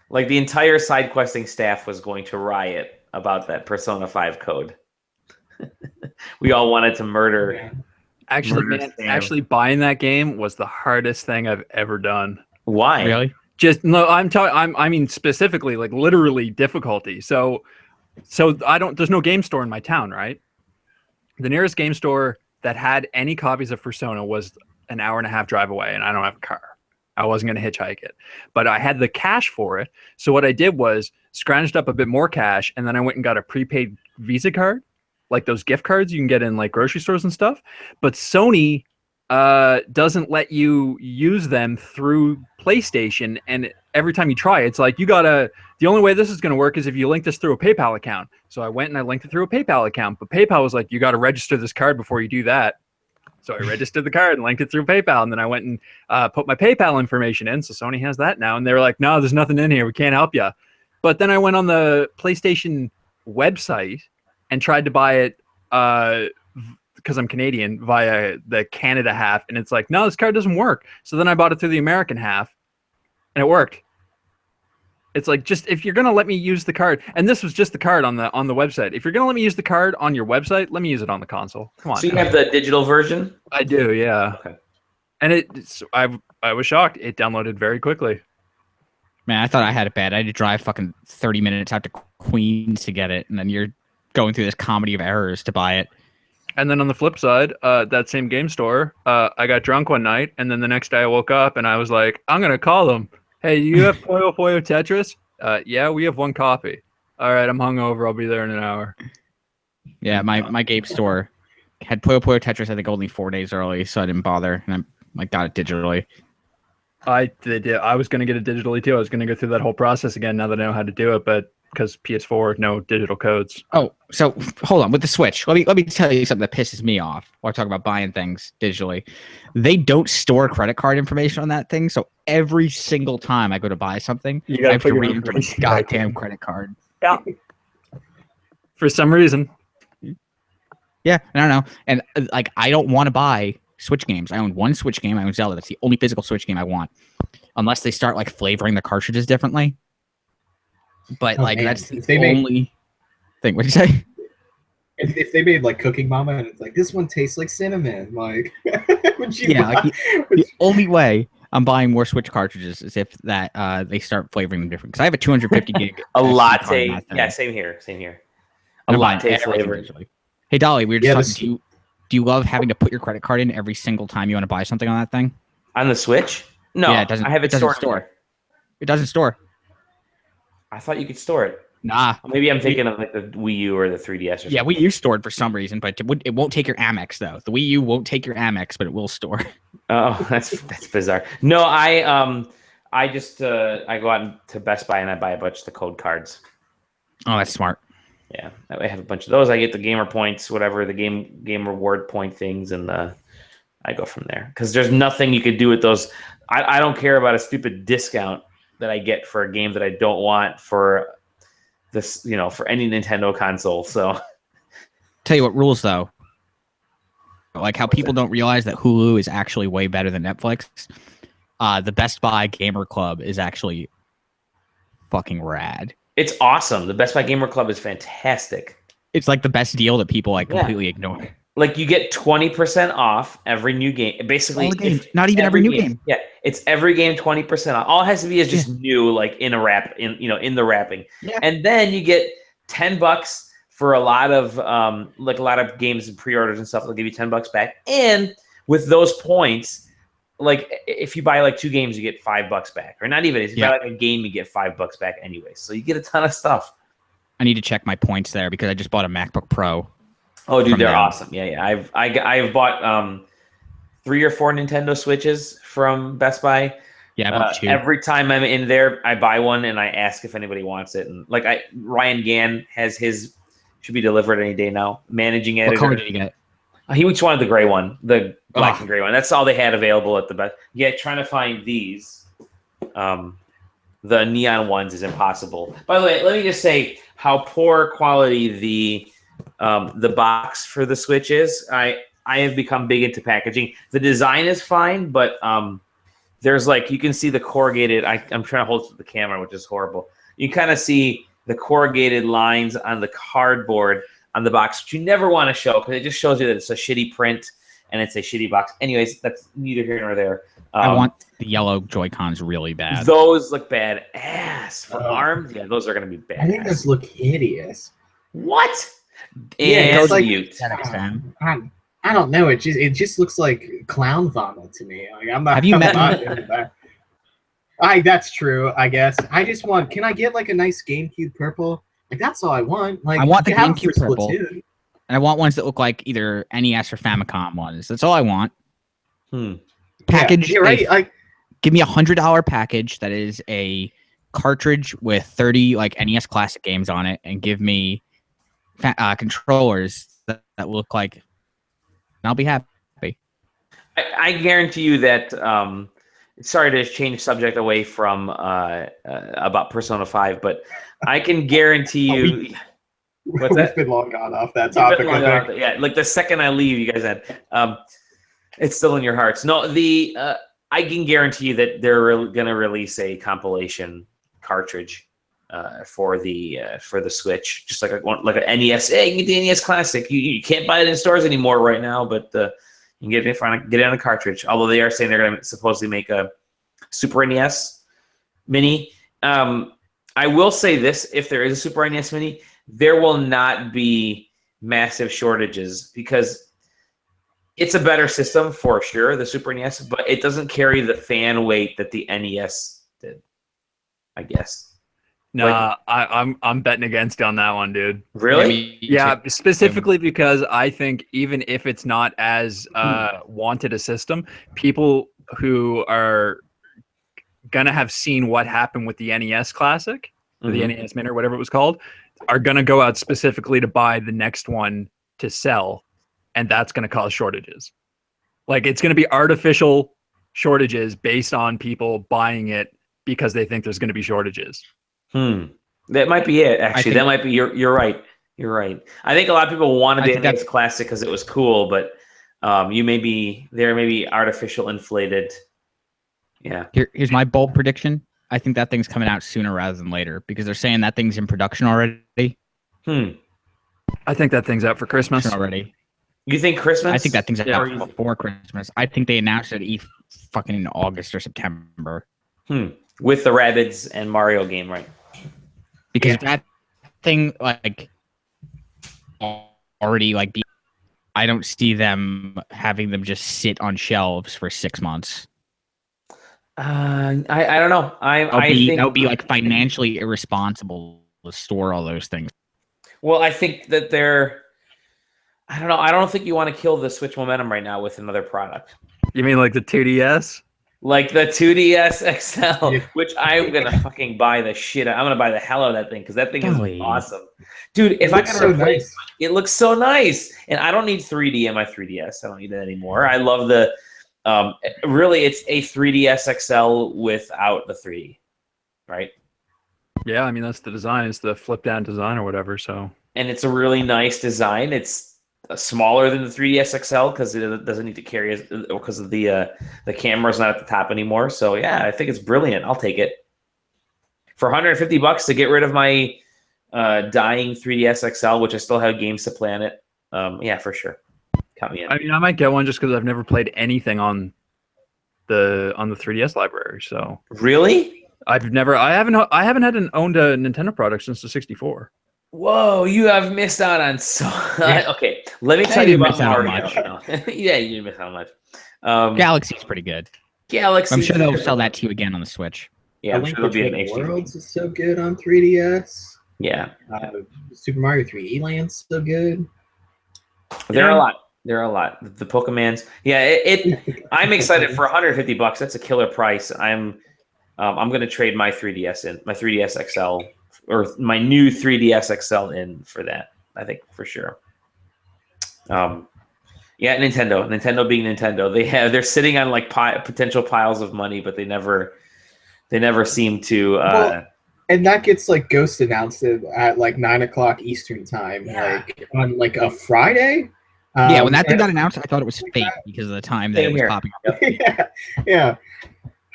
Like the entire SideQuesting staff was going to riot about that Persona 5 code. We all wanted to murder. Yeah. Actually, buying that game was the hardest thing I've ever done. Why? Really? Just no. I mean specifically, like literally difficulty. So there's no game store in my town, right? The nearest game store that had any copies of Persona was an hour and a half drive away, and I don't have a car. I wasn't going to hitchhike it, but I had the cash for it. So what I did was scrounged up a bit more cash, and then I went and got a prepaid Visa card, like those gift cards you can get in like grocery stores and stuff. But Sony doesn't let you use them through PlayStation, and every time you try, it's like the only way this is going to work is if you link this through a PayPal account. So I went and I linked it through a PayPal account, but PayPal was like, you got to register this card before you do that. So I registered the card and linked it through PayPal, and then I went and put my PayPal information in. So Sony has that now, and they were like, no, there's nothing in here. We can't help you. But then I went on the PlayStation website and tried to buy it because I'm Canadian via the Canada half, and it's like, no, this card doesn't work. So then I bought it through the American half, and it worked. It's like, just if you're gonna let me use the card, and this was just the card on the website. If you're gonna let me use the card on your website, let me use it on the console. Come on. So you have the digital version? I do, yeah. Okay. And I was shocked. It downloaded very quickly. Man, I thought I had it bad. I had to drive fucking 30 minutes out to Queens to get it, and then you're going through this comedy of errors to buy it. And then on the flip side, that same game store, I got drunk one night, and then the next day I woke up and I was like, I'm gonna call them. Hey, you have Puyo Puyo Tetris? Yeah, we have one copy. All right, I'm hungover. I'll be there in an hour. Yeah, my game store had Puyo Puyo Tetris, I think, only 4 days early, so I didn't bother, and I got it digitally. I was going to get it digitally, too. I was going to go through that whole process again now that I know how to do it, but because PS4, no digital codes. Oh, so hold on. With the Switch, let me tell you something that pisses me off while I talk about buying things digitally. They don't store credit card information on that thing, so every single time I go to buy something, I have to read into my goddamn credit card. Yeah. For some reason. Yeah, I don't know. And like, I don't want to buy Switch games. I own one Switch game. I own Zelda. That's the only physical Switch game I want, unless they start like flavoring the cartridges differently. But like, that's the only thing. What'd you say? If they made like Cooking Mama and it's like, this one tastes like cinnamon, like, would you buy? Like the only way I'm buying more Switch cartridges is if that they start flavoring them different. Because I have a 250 gig a latte. Yeah, same here. A latte flavor. Hey Dolly, we were just talking. Do you love having to put your credit card in every single time you want to buy something on that thing? On the Switch? No, yeah, it doesn't. I have it stored. It doesn't store. I thought you could store it. Nah. Maybe I'm thinking of like the Wii U or the 3DS or something. Yeah, Wii U stored for some reason, but it won't take your Amex though. The Wii U won't take your Amex, but it will store. Oh, that's bizarre. No, I just I go out to Best Buy and I buy a bunch of the code cards. Oh, that's smart. Yeah, I have a bunch of those. I get the gamer points, whatever the game reward point things, and I go from there because there's nothing you could do with those. I don't care about a stupid discount that I get for a game that I don't want for this, for any Nintendo console. So, tell you what rules though. Like how people don't realize that Hulu is actually way better than Netflix. The Best Buy Gamer Club is actually fucking rad. It's awesome. The Best Buy Gamer Club is fantastic. It's like the best deal that people completely ignore. Like you get 20% off every new game. Basically, all the games, not even every new game. Yeah, it's every game 20% off. All it has to be is just new, like in a wrap, in the wrapping. Yeah. And then you get $10 for a lot of games and pre-orders and stuff. They'll give you $10 back. And with those points, like if you buy like 2 games, you get $5 back, or not even. If you buy like a game, you get $5 back anyway. So you get a ton of stuff. I need to check my points there because I just bought a MacBook Pro. Oh, dude, they're awesome. Yeah. I've bought 3 or 4 Nintendo Switches from Best Buy. Yeah, I bought 2. Every time I'm in there, I buy one and I ask if anybody wants it. And like Ryan Gann has his, should be delivered any day now. Managing editor. What color did you get? He just wanted the gray one, the black and gray one. That's all they had available at the Best. Yeah, trying to find these. The neon ones is impossible. By the way, let me just say how poor quality the box for the Switch is. I have become big into packaging. The design is fine, but there's you can see the corrugated. I'm trying to hold it to the camera, which is horrible. You kind of see the corrugated lines on the cardboard on the box, which you never want to show because it just shows you that it's a shitty print and it's a shitty box. Anyways, that's neither here nor there. I want the yellow Joy-Cons really bad. Those look bad ass for ARMs. Yeah, those are going to be bad. I think those look hideous. What? Yeah, it's like I don't know. It just looks like clown vomit to me. Like I'm not. Have you met? That's true. I guess I just want. Can I get like a nice GameCube purple? Like that's all I want. Like I want the GameCube purple, and I want ones that look like either NES or Famicom ones. That's all I want. Package. Yeah, you're right. Give me $100 package that is a cartridge with 30 NES classic games on it, and give me controllers that look like. And I'll be happy. I guarantee you that. Sorry to change subject away from about Persona 5, but I can guarantee you. What's that? We've been long gone off that topic. Yeah, like the second I leave, you guys had. It's still in your hearts. No, I can guarantee you that they're going to release a compilation cartridge for the Switch, just like an NES. Hey, you can get the NES Classic. You can't buy it in stores anymore right now, but you can get it on a cartridge. Although they are saying they're going to supposedly make a Super NES Mini. I will say this: if there is a Super NES Mini, there will not be massive shortages because it's a better system for sure, the Super NES, but it doesn't carry the fan weight that the NES did, I guess. Nah, I'm betting against on that one, dude. Really? Yeah, specifically because I think even if it's not as wanted a system, people who are gonna have seen what happened with the NES Classic, or the NES Mini, or whatever it was called, are gonna go out specifically to buy the next one to sell. And that's going to cause shortages. It's going to be artificial shortages based on people buying it because they think there's going to be shortages. That might be it. Actually, that might be. You're right. You're right. I think a lot of people wanted the NES Classic because it was cool, but there may be artificial inflated. Yeah. Here's my bold prediction. I think that thing's coming out sooner rather than later because they're saying that thing's in production already. I think that thing's out for Christmas already. You think Christmas? I think that thing's out before Christmas. I think they announced it fucking August or September. With the Rabbids and Mario game, right? Because that thing already I don't see them having them just sit on shelves for 6 months. I don't know. I think that would be financially irresponsible to store all those things. Well, I think that they're. I don't know. I don't think you want to kill the Switch momentum right now with another product. You mean like the 2DS? Like the 2DS XL, Yeah. which I'm gonna fucking buy the shit out. I'm gonna buy the hell out of that thing because that thing is Golly. awesome, dude. If It I looks can so replace, nice. it looks so nice, and I don't need 3D in my 3DS. I don't need that anymore. I love the, really, it's a 3DS XL without the 3D, right? Yeah, I mean that's the design. It's the flip down design or whatever. So And it's a really nice design. It's smaller than the 3DS XL because it doesn't need to carry because of the camera's not at the top anymore. So yeah, I think it's brilliant. I'll take it for $150 to get rid of my dying 3DS XL, which I still have games to play on it. Yeah, for sure. Count me in. I mean, I might get one just because I've never played anything on the 3DS library. So Really? I haven't owned a Nintendo product since the 64. Whoa, you have missed out on so. Okay, let me Yeah, tell you you didn't about miss out on Mario. much. No. Yeah, you didn't miss out on much. Galaxy's pretty good. Galaxy. I'm sure they'll sell that to you again on the Switch. Yeah, A I'm Link sure there'll be an Between HD. Worlds is so good on 3DS. Yeah, Super Mario 3D Land's so good. there are a lot. There are a lot. The Pokemans. Yeah, I'm excited for $150. That's a killer price. I'm gonna trade my 3DS in, my 3DS XL, or my new 3DS XL in for that. I think for sure. Yeah, Nintendo. Nintendo being Nintendo, they're sitting on like potential piles of money, but they never seem to. Well, and that gets like Ghost announced at like 9 o'clock Eastern time, Yeah. like on like a Friday. Yeah, when that thing and- got announced, I thought it was fake because of the time that Same it was here. popping up. yeah.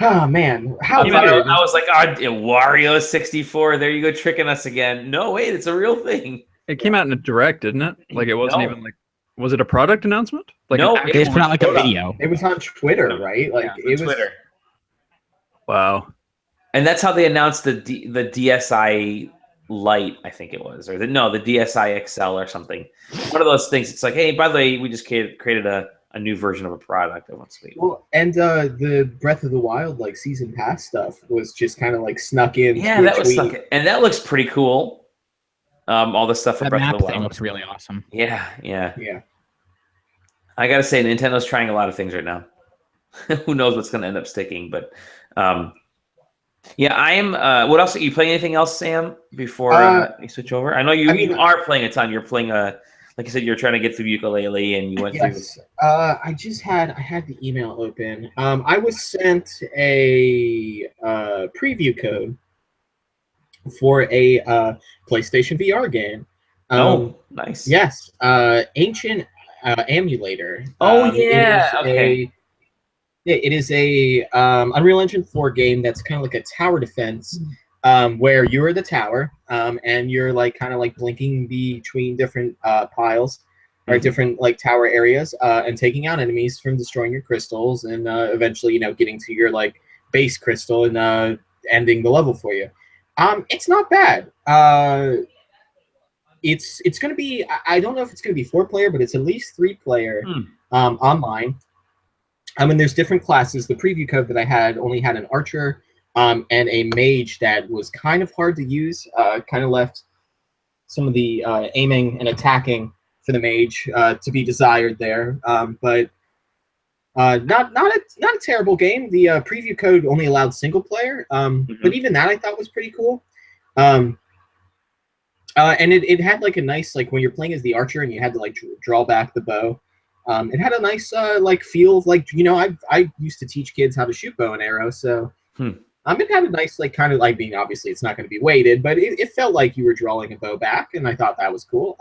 Oh man, how I weird. was like, Wario 64. There you go, tricking us again. No, wait, it's a real thing. It came out in a direct, didn't it? Like it wasn't No. even like. Was it a product announcement? Like No, an They just actual- put out like a Hold on. video. It was on Twitter, right? Like Yeah, it was. Twitter. Wow. And that's how they announced the DSi Lite, I think it was, or the DSi XL or something. One of those things. It's like, hey, by the way, we just created a new version of a product. Well, and the Breath of the Wild like season pass stuff was just kind of like snuck in. Yeah, that was stuck, and that looks pretty cool. All the stuff for That Breath map of the thing Wild looks really awesome. Yeah. Yeah. I gotta say, Nintendo's trying a lot of things right now. Who knows what's going to end up sticking? But yeah, I am. What else? Are you playing anything else, Sam? Before you switch over, I know you are playing a ton. You're playing like you said, you're trying to get through ukulele, and you went through. I had the email open. I was sent a preview code for a PlayStation VR game. Nice. Yes, Ancient Emulator. Yeah. Okay. It is a Unreal Engine 4 game that's kind of like a tower defense, where you're the tower, and you're like kind of like blinking between different piles or different like tower areas, and taking out enemies from destroying your crystals, and eventually getting to your like base crystal and ending the level for you. It's not bad. It's going to be, I don't know if it's going to be 4-player, but it's at least 3-player online. And there's different classes. The preview code that I had only had an archer and a mage that was kind of hard to use. Kind of left some of the aiming and attacking for the mage to be desired there. But not a terrible game. The preview code only allowed single player, but even that I thought was pretty cool. And it had like a nice, like when you're playing as the archer and you had to like draw back the bow. It had a nice like feel of like, I used to teach kids how to shoot bow and arrow, so it had a nice like kind of like, being obviously it's not going to be weighted, but it felt like you were drawing a bow back, and I thought that was cool.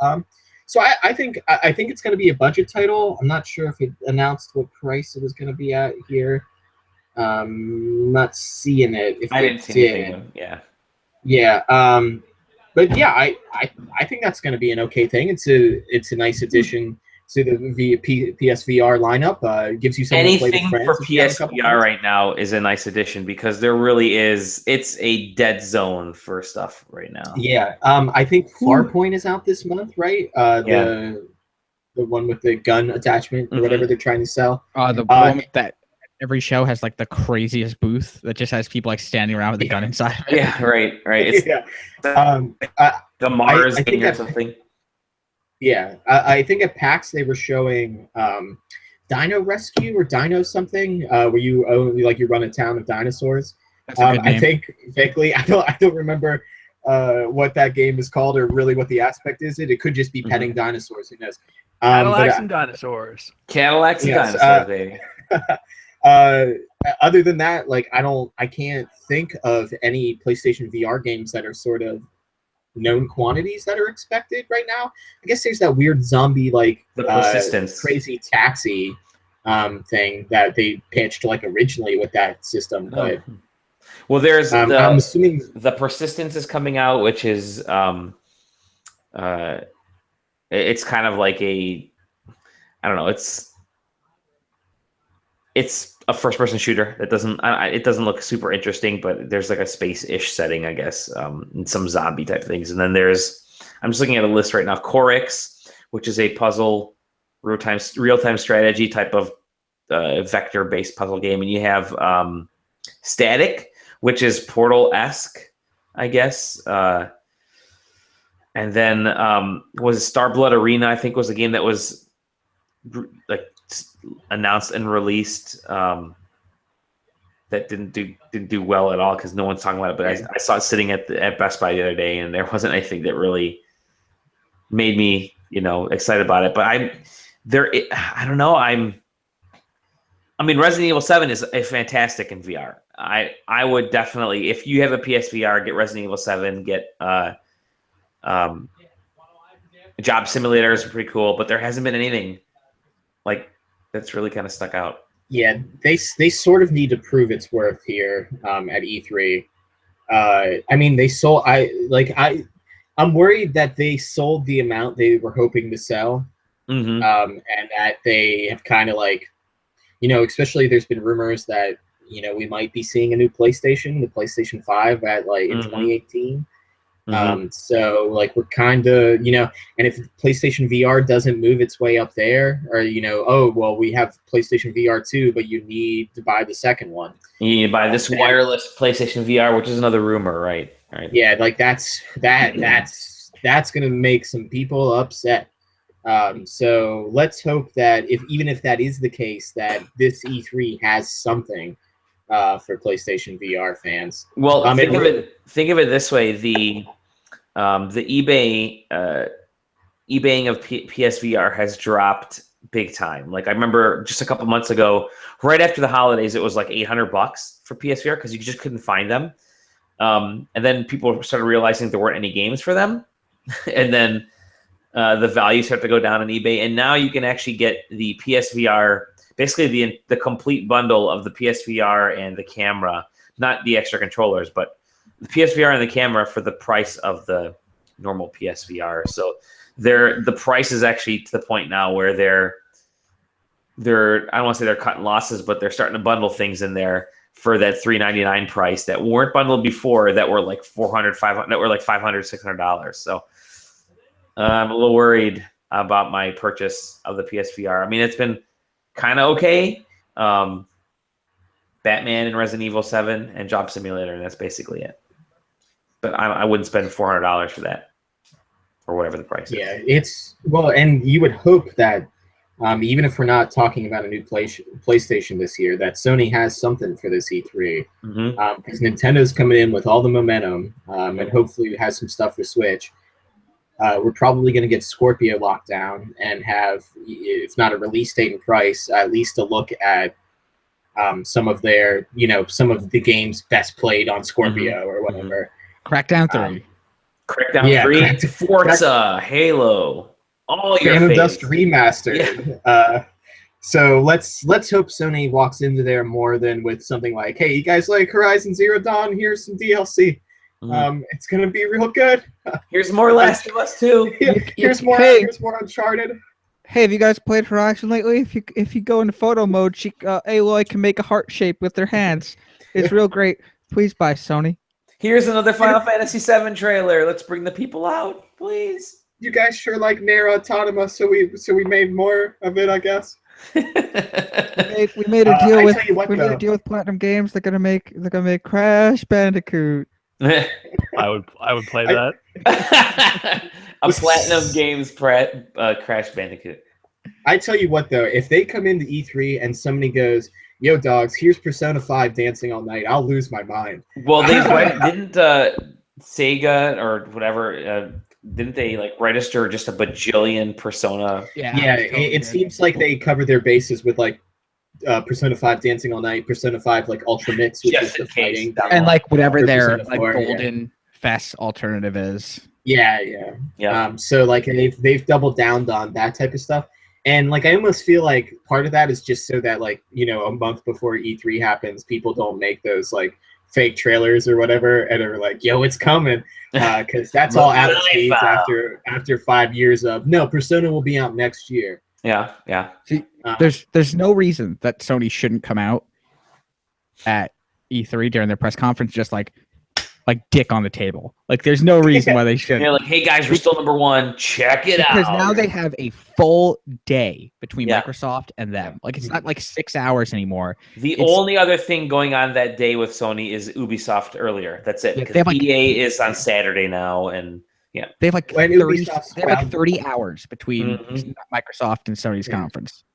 So I think it's going to be a budget title. I'm not sure if it announced what price it was going to be at here. Not seeing it. If I didn't see anything. Yeah. But yeah, I think that's going to be an okay thing. It's a nice addition to the PSVR lineup. It gives you something to play with friends. Anything for PSVR right now is a nice addition, because there really is. It's a dead zone for stuff right now. Yeah. I think Farpoint is out this month, right? The one with the gun attachment or whatever they're trying to sell. The one that every show has like the craziest booth that just has people like standing around with the gun inside. Yeah, right. It's the Mars thing or something. Yeah, I think at PAX they were showing Dino Rescue or Dino something, where you run a town of dinosaurs. That's a good name. I think vaguely, I don't remember what that game is called or really what the aspect is. It could just be petting dinosaurs. Who knows? Cadillacs and dinosaurs. Cadillacs and Yes, dinosaurs, baby. Other than that, like I can't think of any PlayStation VR games that are sort of known quantities that are expected right now. I guess there's that weird zombie like The Persistence. crazy taxi thing that they pitched like originally with that system, but well, there's I'm assuming the Persistence is coming out, which is it's kind of like a, I don't know, it's a first-person shooter that doesn't it doesn't look super interesting, but there's like a space-ish setting, I guess, and some zombie type things. And then there's, I'm just looking at a list right now, Corix, which is a puzzle real-time strategy type of vector-based puzzle game, and you have Static, which is Portal-esque, I guess. And then was Starblood Arena, I think, was a game that was like announced and released that didn't do well at all because no one's talking about it. But I saw it sitting at Best Buy the other day, and there wasn't anything that really made me, excited about it. But I don't know. I mean, Resident Evil 7 is a fantastic in VR. I would definitely, if you have a PSVR, get Resident Evil 7. Get Job Simulator is pretty cool, but there hasn't been anything like that's really kind of stuck out. Yeah, they sort of need to prove its worth here at E3. I mean, they sold. I'm worried that they sold the amount they were hoping to sell, and that they have kind of like, especially there's been rumors that we might be seeing a new PlayStation, the PlayStation 5 at in 2018. So like we're kind of, and if PlayStation VR doesn't move its way up there, or oh well, we have PlayStation VR 2, but you need to buy the second one. You need to buy this wireless PlayStation VR, which is another rumor, right? Yeah, like that's gonna make some people upset. So let's hope that even if that is the case, that this E3 has something for PlayStation VR fans. Well, think of it this way: the eBaying of PSVR has dropped big time. Like I remember just a couple months ago, right after the holidays, it was like $800 for PSVR because you just couldn't find them. And then people started realizing there weren't any games for them, and then the value started to go down on eBay. And now you can actually get the PSVR, basically the complete bundle of the PSVR and the camera, not the extra controllers, but the PSVR and the camera for the price of the normal PSVR. So the price is actually to the point now where they're I don't want to say they're cutting losses, but they're starting to bundle things in there for that $399 price that weren't bundled before, that were like $400, $500, that were like $500, $600. So I'm a little worried about my purchase of the PSVR. I mean, it's been kind of okay. Batman and Resident Evil 7 and Job Simulator, and that's basically it. But I wouldn't spend $400 for that, or whatever the price is. Yeah, and you would hope that even if we're not talking about a new PlayStation this year, that Sony has something for this E3. Because Nintendo's coming in with all the momentum, and hopefully has some stuff for Switch. We're probably going to get Scorpio locked down and have, if not a release date and price, at least a look at some of their, some of the games best played on Scorpio or whatever. Crackdown 3. Crackdown 3, Forza, Halo, all your Phantom faves. Dust Remastered. Yeah. So let's hope Sony walks into there more than with something like, hey, you guys like Horizon Zero Dawn? Here's some DLC. It's gonna be real good. Here's more Last of Us 2. Here's more Uncharted. Hey, have you guys played Horizon lately? If you go into photo mode, Aloy can make a heart shape with their hands. It's real great. Please buy, Sony. Here's another Final Fantasy VII trailer. Let's bring the people out, please. You guys sure like Nier Automata, so we made more of it, I guess. we made a deal with Platinum Games. They're gonna make Crash Bandicoot. I would play that. A Platinum Games Crash Bandicoot. I tell you what, though, if they come into E3 and somebody goes, "Yo, dogs, here's Persona 5 Dancing All Night," I'll lose my mind. Well, didn't Sega or whatever, didn't they like register just a bajillion Persona? Yeah, it seems like they cover their bases with like Persona 5 Dancing All Night, Persona 5 like Ultra Mix, which Just is the in case. fighting, And like whatever Or their Persona like 4, golden fest alternative is. Yeah. So like they've doubled down on that type of stuff, and like I almost feel like part of that is just so that like a month before E3 happens, people don't make those like fake trailers or whatever, and are like, "Yo, it's coming," because that's all out of speeds after 5 years of no. Persona will be out next year. Yeah. See, there's no reason that Sony shouldn't come out at E3 during their press conference just like dick on the table. Like there's no reason why they shouldn't. They're like, "Hey guys, we're still number one. Check it out." Because now they have a full day between Yeah. Microsoft and them. Like it's not like 6 hours anymore. The only other thing going on that day with Sony is Ubisoft earlier. That's it. Yeah, Because they have, like- EA is on Saturday now, and They have like When 30, Ubisoft's they have like around- 30 hours between Mhm. Microsoft and Sony's Yeah. conference.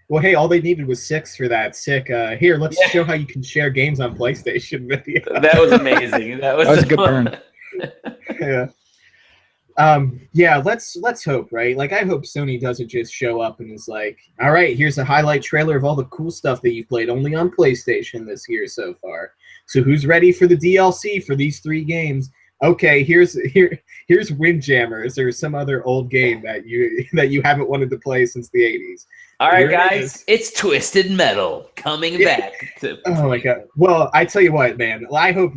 Well, hey, all they needed was 6 for that. Sick. Here, let's Yeah. show how you can share games on PlayStation video. that was amazing. That was a good burn. Yeah. Let's hope, right? Like, I hope Sony doesn't just show up and is like, "All right, here's a highlight trailer of all the cool stuff that you've played only on PlayStation this year so far. So who's ready for the DLC for these 3 games? Okay, here's Windjammers or some other old game that you haven't wanted to play since the 80s. All right, Here it guys, is. it's Twisted Metal coming back. Oh my god! Well, I tell you what, man. I hope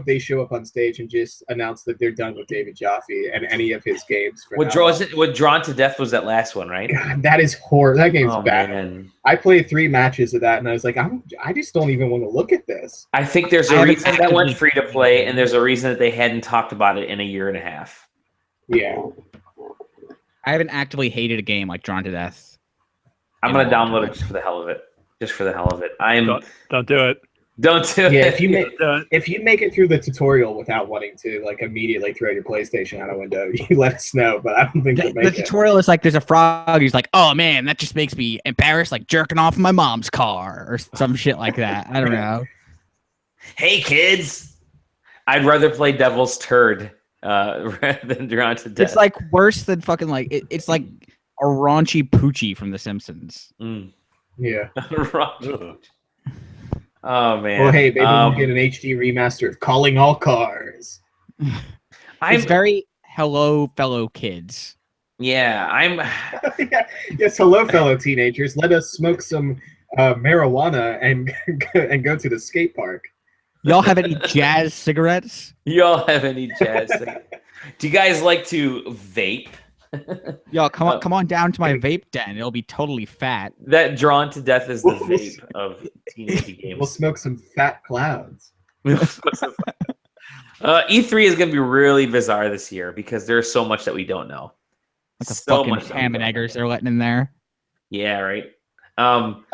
they show up on stage and just announce that they're done with David Jaffe and any of his games. What Drawn to Death was that last one, right? God, that is horrible. That game's Oh bad. man. I played 3 matches of that, and I was like, I just don't even want to look at this. I think there's I a haven't reason that went actively- free to play, and there's a reason that they hadn't talked about it in a year and a half. Yeah. I haven't actively hated a game like Drawn to Death. I'm gonna download it just for the hell of it. Just for the hell of it. Don't do it. Don't do Yeah, it. if you make it through the tutorial without wanting to like immediately throw your PlayStation out a window, you let us know. But I don't think you'll The make it. tutorial is like there's a frog. He's like, "Oh man, that just makes me embarrassed, like jerking off in my mom's car or some shit like that." I don't know. Hey kids, I'd rather play Devil's Turd rather than Drawn to Death. It's like worse than fucking like it's like a raunchy Poochie from The Simpsons. Yeah. Raunchy. Oh man. Well, hey, maybe we'll get an HD remaster of Calling All Cars. It's very hello, fellow kids. I'm Yes, hello, fellow teenagers. Let us smoke some marijuana and go to the skate park. Y'all have any jazz cigarettes? Y'all have any jazz? Do you guys like to vape? Y'all come on down to my vape den. It'll be totally fat. That Drawn to Death is the vape of teenage games. We'll smoke some fat clouds. E3 is going to be really bizarre this year because there's so much that we don't know. Like the So fucking much that we ham and don't eggers know. they're letting in there. Yeah, right. I'm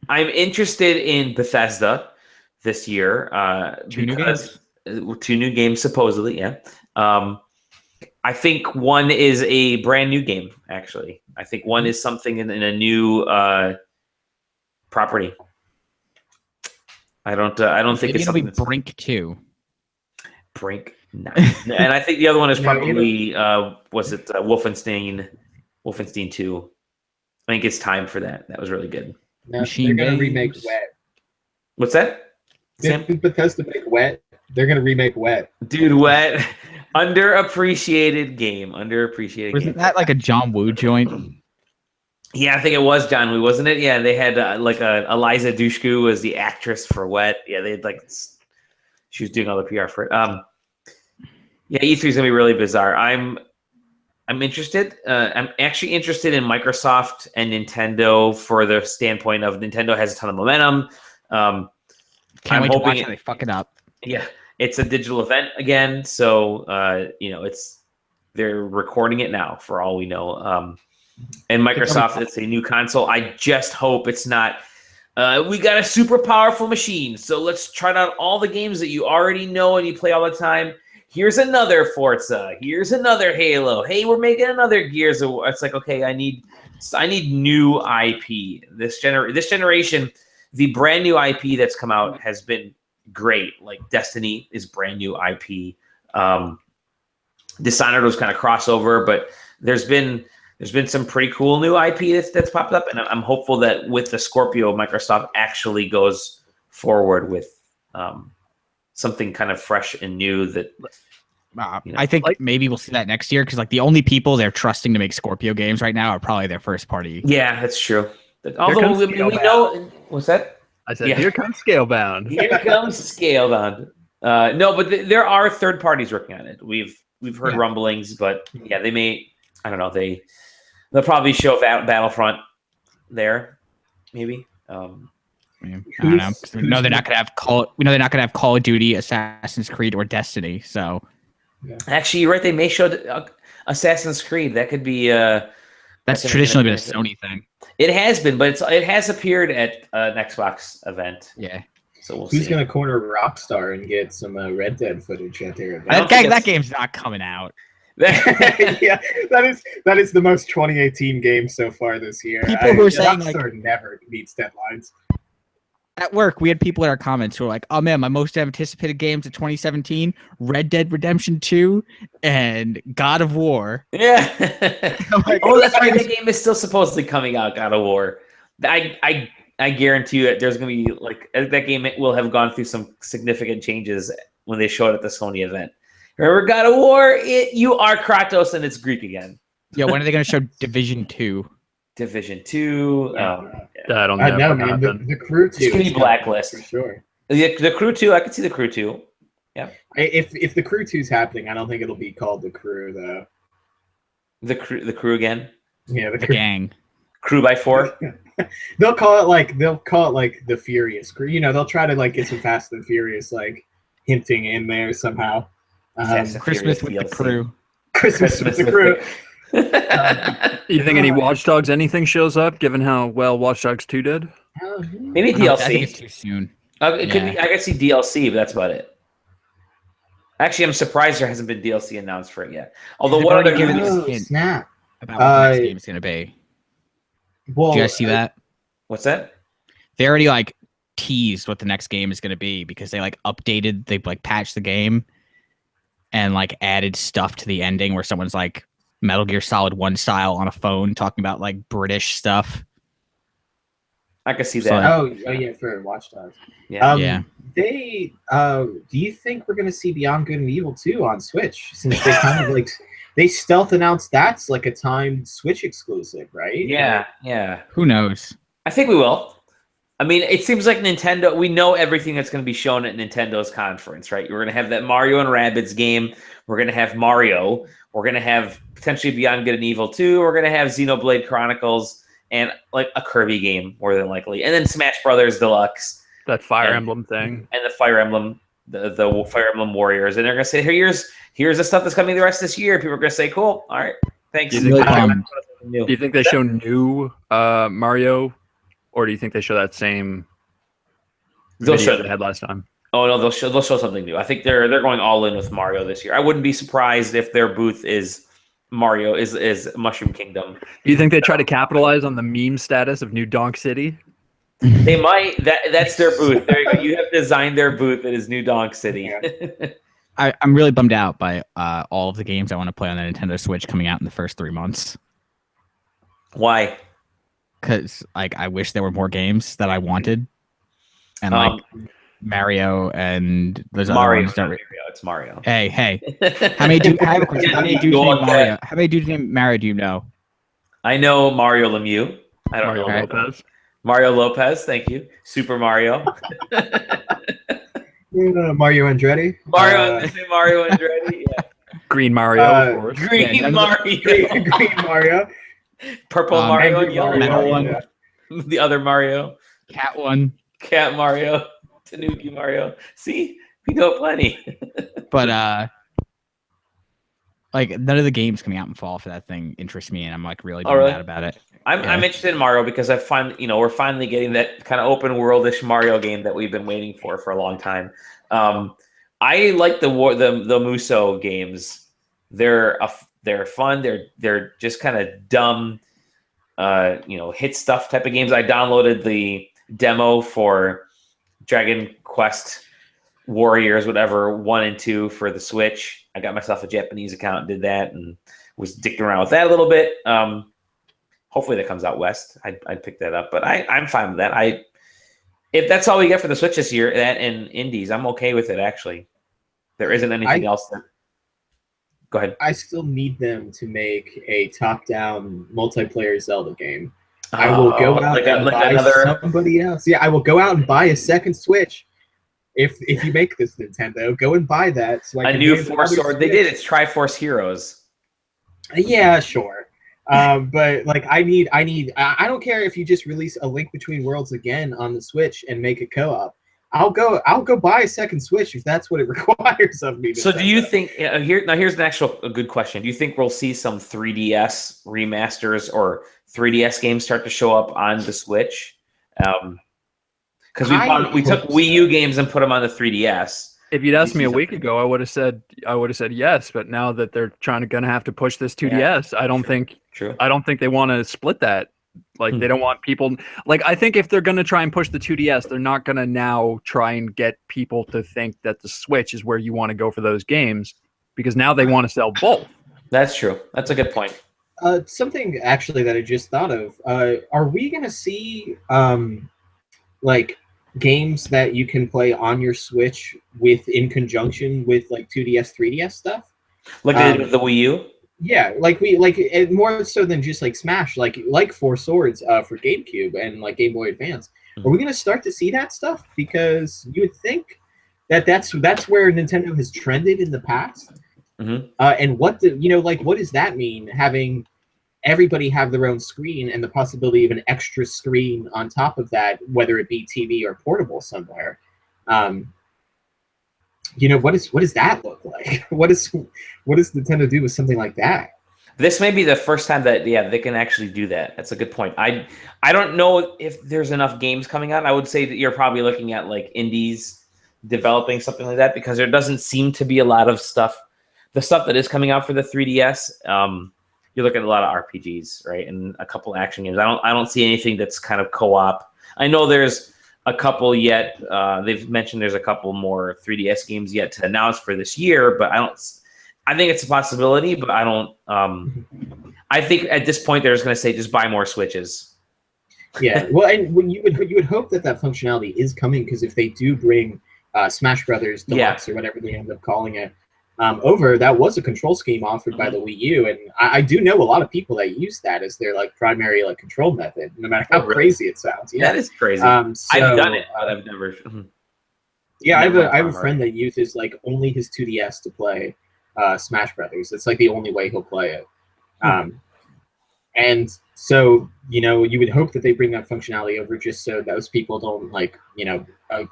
interested in Bethesda this year. 2 new because 2 new games supposedly. Yeah. I think one is a brand new game. Actually, I think one is something in a new property. I don't think Maybe it's it'll be something that's Brink 2. Brink. No. And I think the other one is No, probably was it Wolfenstein 2. I think it's time for that. That was really good. No, Machine they're gonna remake Games. Wet. What's that? Sam? Did Bethesda make Wet? They're gonna remake Wet. Dude, Wet. Underappreciated game. Underappreciated Wasn't game. that like a John Woo joint? Yeah, I think it was John Woo, wasn't it? Yeah, they had Eliza Dushku was the actress for Wet. Yeah, they had she was doing all the PR for it. Yeah, E3 is gonna be really bizarre. I'm interested. I'm actually interested in Microsoft and Nintendo for the standpoint of Nintendo has a ton of momentum. Can't I'm wait to watch hoping how they fuck it up. Yeah, it's a digital event again, so they're recording it now for all we know. And Microsoft, it's a new console. I just hope it's not. We got a super powerful machine, so let's try out all the games that you already know and you play all the time. here's another Forza, here's another Halo. Hey, we're making another Gears of War. It's like, okay, I need new IP. This generation, the brand new IP that's come out has been great. Like Destiny is brand new IP. Dishonored was kind of crossover, but there's been some pretty cool new IP that's popped up, and I'm hopeful that with the Scorpio, Microsoft actually goes forward with something kind of fresh and new that. I think maybe we'll see that next year because like the only people they're trusting to make Scorpio games right now are probably their first party. Yeah, that's true. Although we know, what's that? I said, here comes Scalebound. Here comes Scalebound. No, but there are third parties working on it. We've heard rumblings, but yeah, they may. I don't know. They'll probably show Battlefront there, maybe. I don't know. We know they're not gonna have Call of Duty, Assassin's Creed, or Destiny. So. Yeah. Actually, you're right. They may show Assassin's Creed. That could be. That's traditionally been a Sony thing. It has been, but it has appeared at an Xbox event. Yeah. So we'll see. Who's going to corner Rockstar and get some Red Dead footage at their event? That game's not coming out. Yeah, that is the most 2018 game so far this year. People who are saying Rockstar never meets deadlines. At work, we had people in our comments who were like, "Oh man, my most anticipated games of 2017: Red Dead Redemption 2 and God of War." Yeah. Oh, that's right. The game is still supposedly coming out. God of War. I guarantee you that there's gonna be like that game will have gone through some significant changes when they show it at the Sony event. Remember God of War? You are Kratos and it's Greek again. Yeah, when are they gonna show Division 2? Division 2. That'll never happen. The Crew 2. It's gonna be Blacklist for sure. The Crew 2. I could see the Crew 2. Yeah. If the Crew 2 is happening, I don't think it'll be called the Crew though. The Crew again. Yeah, the gang. Crew by 4. They'll call it like the Furious Crew. You know, they'll try to like get some Fast and Furious like hinting in there somehow. Christmas with the Crew. Christmas with the Crew. You think any Watch Dogs anything shows up, given how well Watch Dogs 2 did? Maybe DLC. I think it's too soon. It could be. I could see DLC, but that's about it. Actually, I'm surprised there hasn't been DLC announced for it yet. Although, what other games? Snap. About what the next game is going to be. Well, do you guys see that? What's that? They already like teased what the next game is going to be because they like updated, they like patched the game and like added stuff to the ending where someone's like Metal Gear Solid 1 style on a phone talking about like British stuff. I can see that. Oh yeah, for Watch Dogs. Yeah. Yeah. They do you think we're gonna see Beyond Good and Evil 2 on Switch? Since they kind of like they stealth announced that's like a timed Switch exclusive, right? Yeah, yeah. Who knows? I think we will. I mean, it seems like Nintendo, we know everything that's going to be shown at Nintendo's conference, right? We're going to have that Mario and Rabbids game. We're going to have Mario. We're going to have potentially Beyond Good and Evil 2. We're going to have Xenoblade Chronicles and like a Kirby game, more than likely. And then Smash Brothers Deluxe. That Fire Emblem thing. And the Fire Emblem, the Fire Emblem Warriors. And they're going to say, here's the stuff that's coming the rest of this year. People are going to say, cool. All right. Thanks. Do you think they show new Mario? Or do you think they show that same video they had last time? Oh no, they'll show something new. I think they're going all in with Mario this year. I wouldn't be surprised if their booth is Mario is Mushroom Kingdom. Do you think they try to capitalize on the meme status of New Donk City? They might. That's their booth. There you go. You have designed their booth that is New Donk City. I'm really bummed out by all of the games I want to play on the Nintendo Switch coming out in the first 3 months. Why? Because like I wish there were more games that I wanted, and like Mario and those Mario, other ones. It's Mario. Hey, how many dudes named Mario? How many dudes named Mario do you know? I know Mario Lemieux. I don't know Lopez. Mario Lopez. Thank you. Super Mario. Mario Andretti. Mario Andretti. Yeah. Green Mario, of course. Green Mario. Green Mario. Purple Mario and yellow Metal Mario. one. The other Mario. Cat one. Cat Mario. Tanuki Mario. See? We know plenty. But like none of the games coming out in fall for that thing interest me, and I'm like really bad about it. I'm interested in Mario because we're finally getting that kind of open worldish Mario game that we've been waiting for a long time. I like the Muso games. They're fun. They're just kind of dumb, hit stuff type of games. I downloaded the demo for Dragon Quest Warriors, whatever, 1 and 2 for the Switch. I got myself a Japanese account and did that, and was dicking around with that a little bit. Hopefully that comes out west. I'd pick that up, but I'm fine with that. If that's all we get for the Switch this year, that and indies, I'm okay with it. Actually, there isn't anything else. Go ahead. I still need them to make a top-down multiplayer Zelda game. I will go out and buy somebody else. Yeah, I will go out and buy a second Switch. If you make this, Nintendo, go and buy that. So a new Force Sword. They did. It's Triforce Heroes. Yeah, sure. But like, I don't care if you just release A Link Between Worlds again on the Switch and make it co-op. I'll go buy a second Switch if that's what it requires of me. So do you think here's a good question. Do you think we'll see some 3DS remasters or 3DS games start to show up on the Switch? Because we took Wii U games and put them on the 3DS. If you'd asked me a week ago, I would have said yes. But now that they're gonna have to push this 2DS, I don't think they want to split that. Like they don't want people. Like I think if they're gonna try and push the 2DS, they're not gonna now try and get people to think that the Switch is where you want to go for those games, because now they want to sell both. That's true. That's a good point. Something actually that I just thought of. Are we gonna see like games that you can play on your Switch in conjunction with like 2DS, 3DS stuff? Like they did with the Wii U? Yeah, more so than just like Smash, like Four Swords for GameCube and like Game Boy Advance. Are we gonna start to see that stuff? Because you would think that's where Nintendo has trended in the past. And what does that mean? Having everybody have their own screen and the possibility of an extra screen on top of that, whether it be TV or portable somewhere. What does that look like? What does Nintendo do with something like that? This may be the first time that they can actually do that. That's a good point. I don't know if there's enough games coming out. I would say that you're probably looking at like indies developing something like that, because there doesn't seem to be a lot of stuff. The stuff that is coming out for the 3DS, you're looking at a lot of RPGs, right, and a couple action games. I don't see anything that's kind of co-op. I know there's a couple yet. They've mentioned there's a couple more 3DS games yet to announce for this year, but I think it's a possibility, but I don't. I think at this point they're just going to say just buy more Switches. Yeah, well, and when you would hope that functionality is coming, because if they do bring Smash Brothers Deluxe or whatever they end up calling it over, that was a control scheme offered by the Wii U, and I do know a lot of people that use that as their like primary like control method, no matter how crazy it sounds. Yeah, that is crazy. I've done it, but I've never. Yeah, I have a friend that uses like only his 2DS to play Smash Brothers. It's like the only way he'll play it. And so you would hope that they bring that functionality over just so those people don't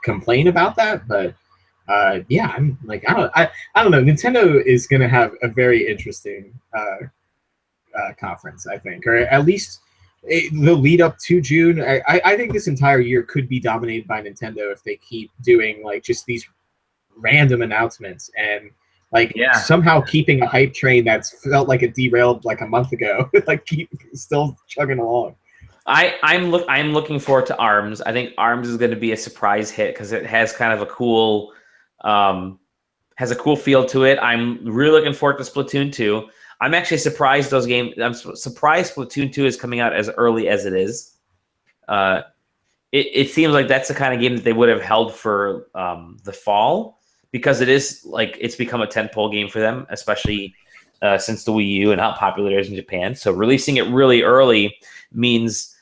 complain about that, but. I'm like I don't know. Nintendo is gonna have a very interesting conference, I think, or at least the lead up to June. I think this entire year could be dominated by Nintendo if they keep doing like just these random announcements and somehow keeping a hype train that's felt like it derailed like a month ago, like keep still chugging along. I'm looking forward to ARMS. I think ARMS is going to be a surprise hit because it has kind of a cool. Has a cool feel to it. I'm really looking forward to Splatoon 2. I'm actually surprised I'm surprised Splatoon 2 is coming out as early as it is. It seems like that's the kind of game that they would have held for the fall, because it is like it's become a tentpole game for them, especially since the Wii U and how popular it is in Japan. So releasing it really early means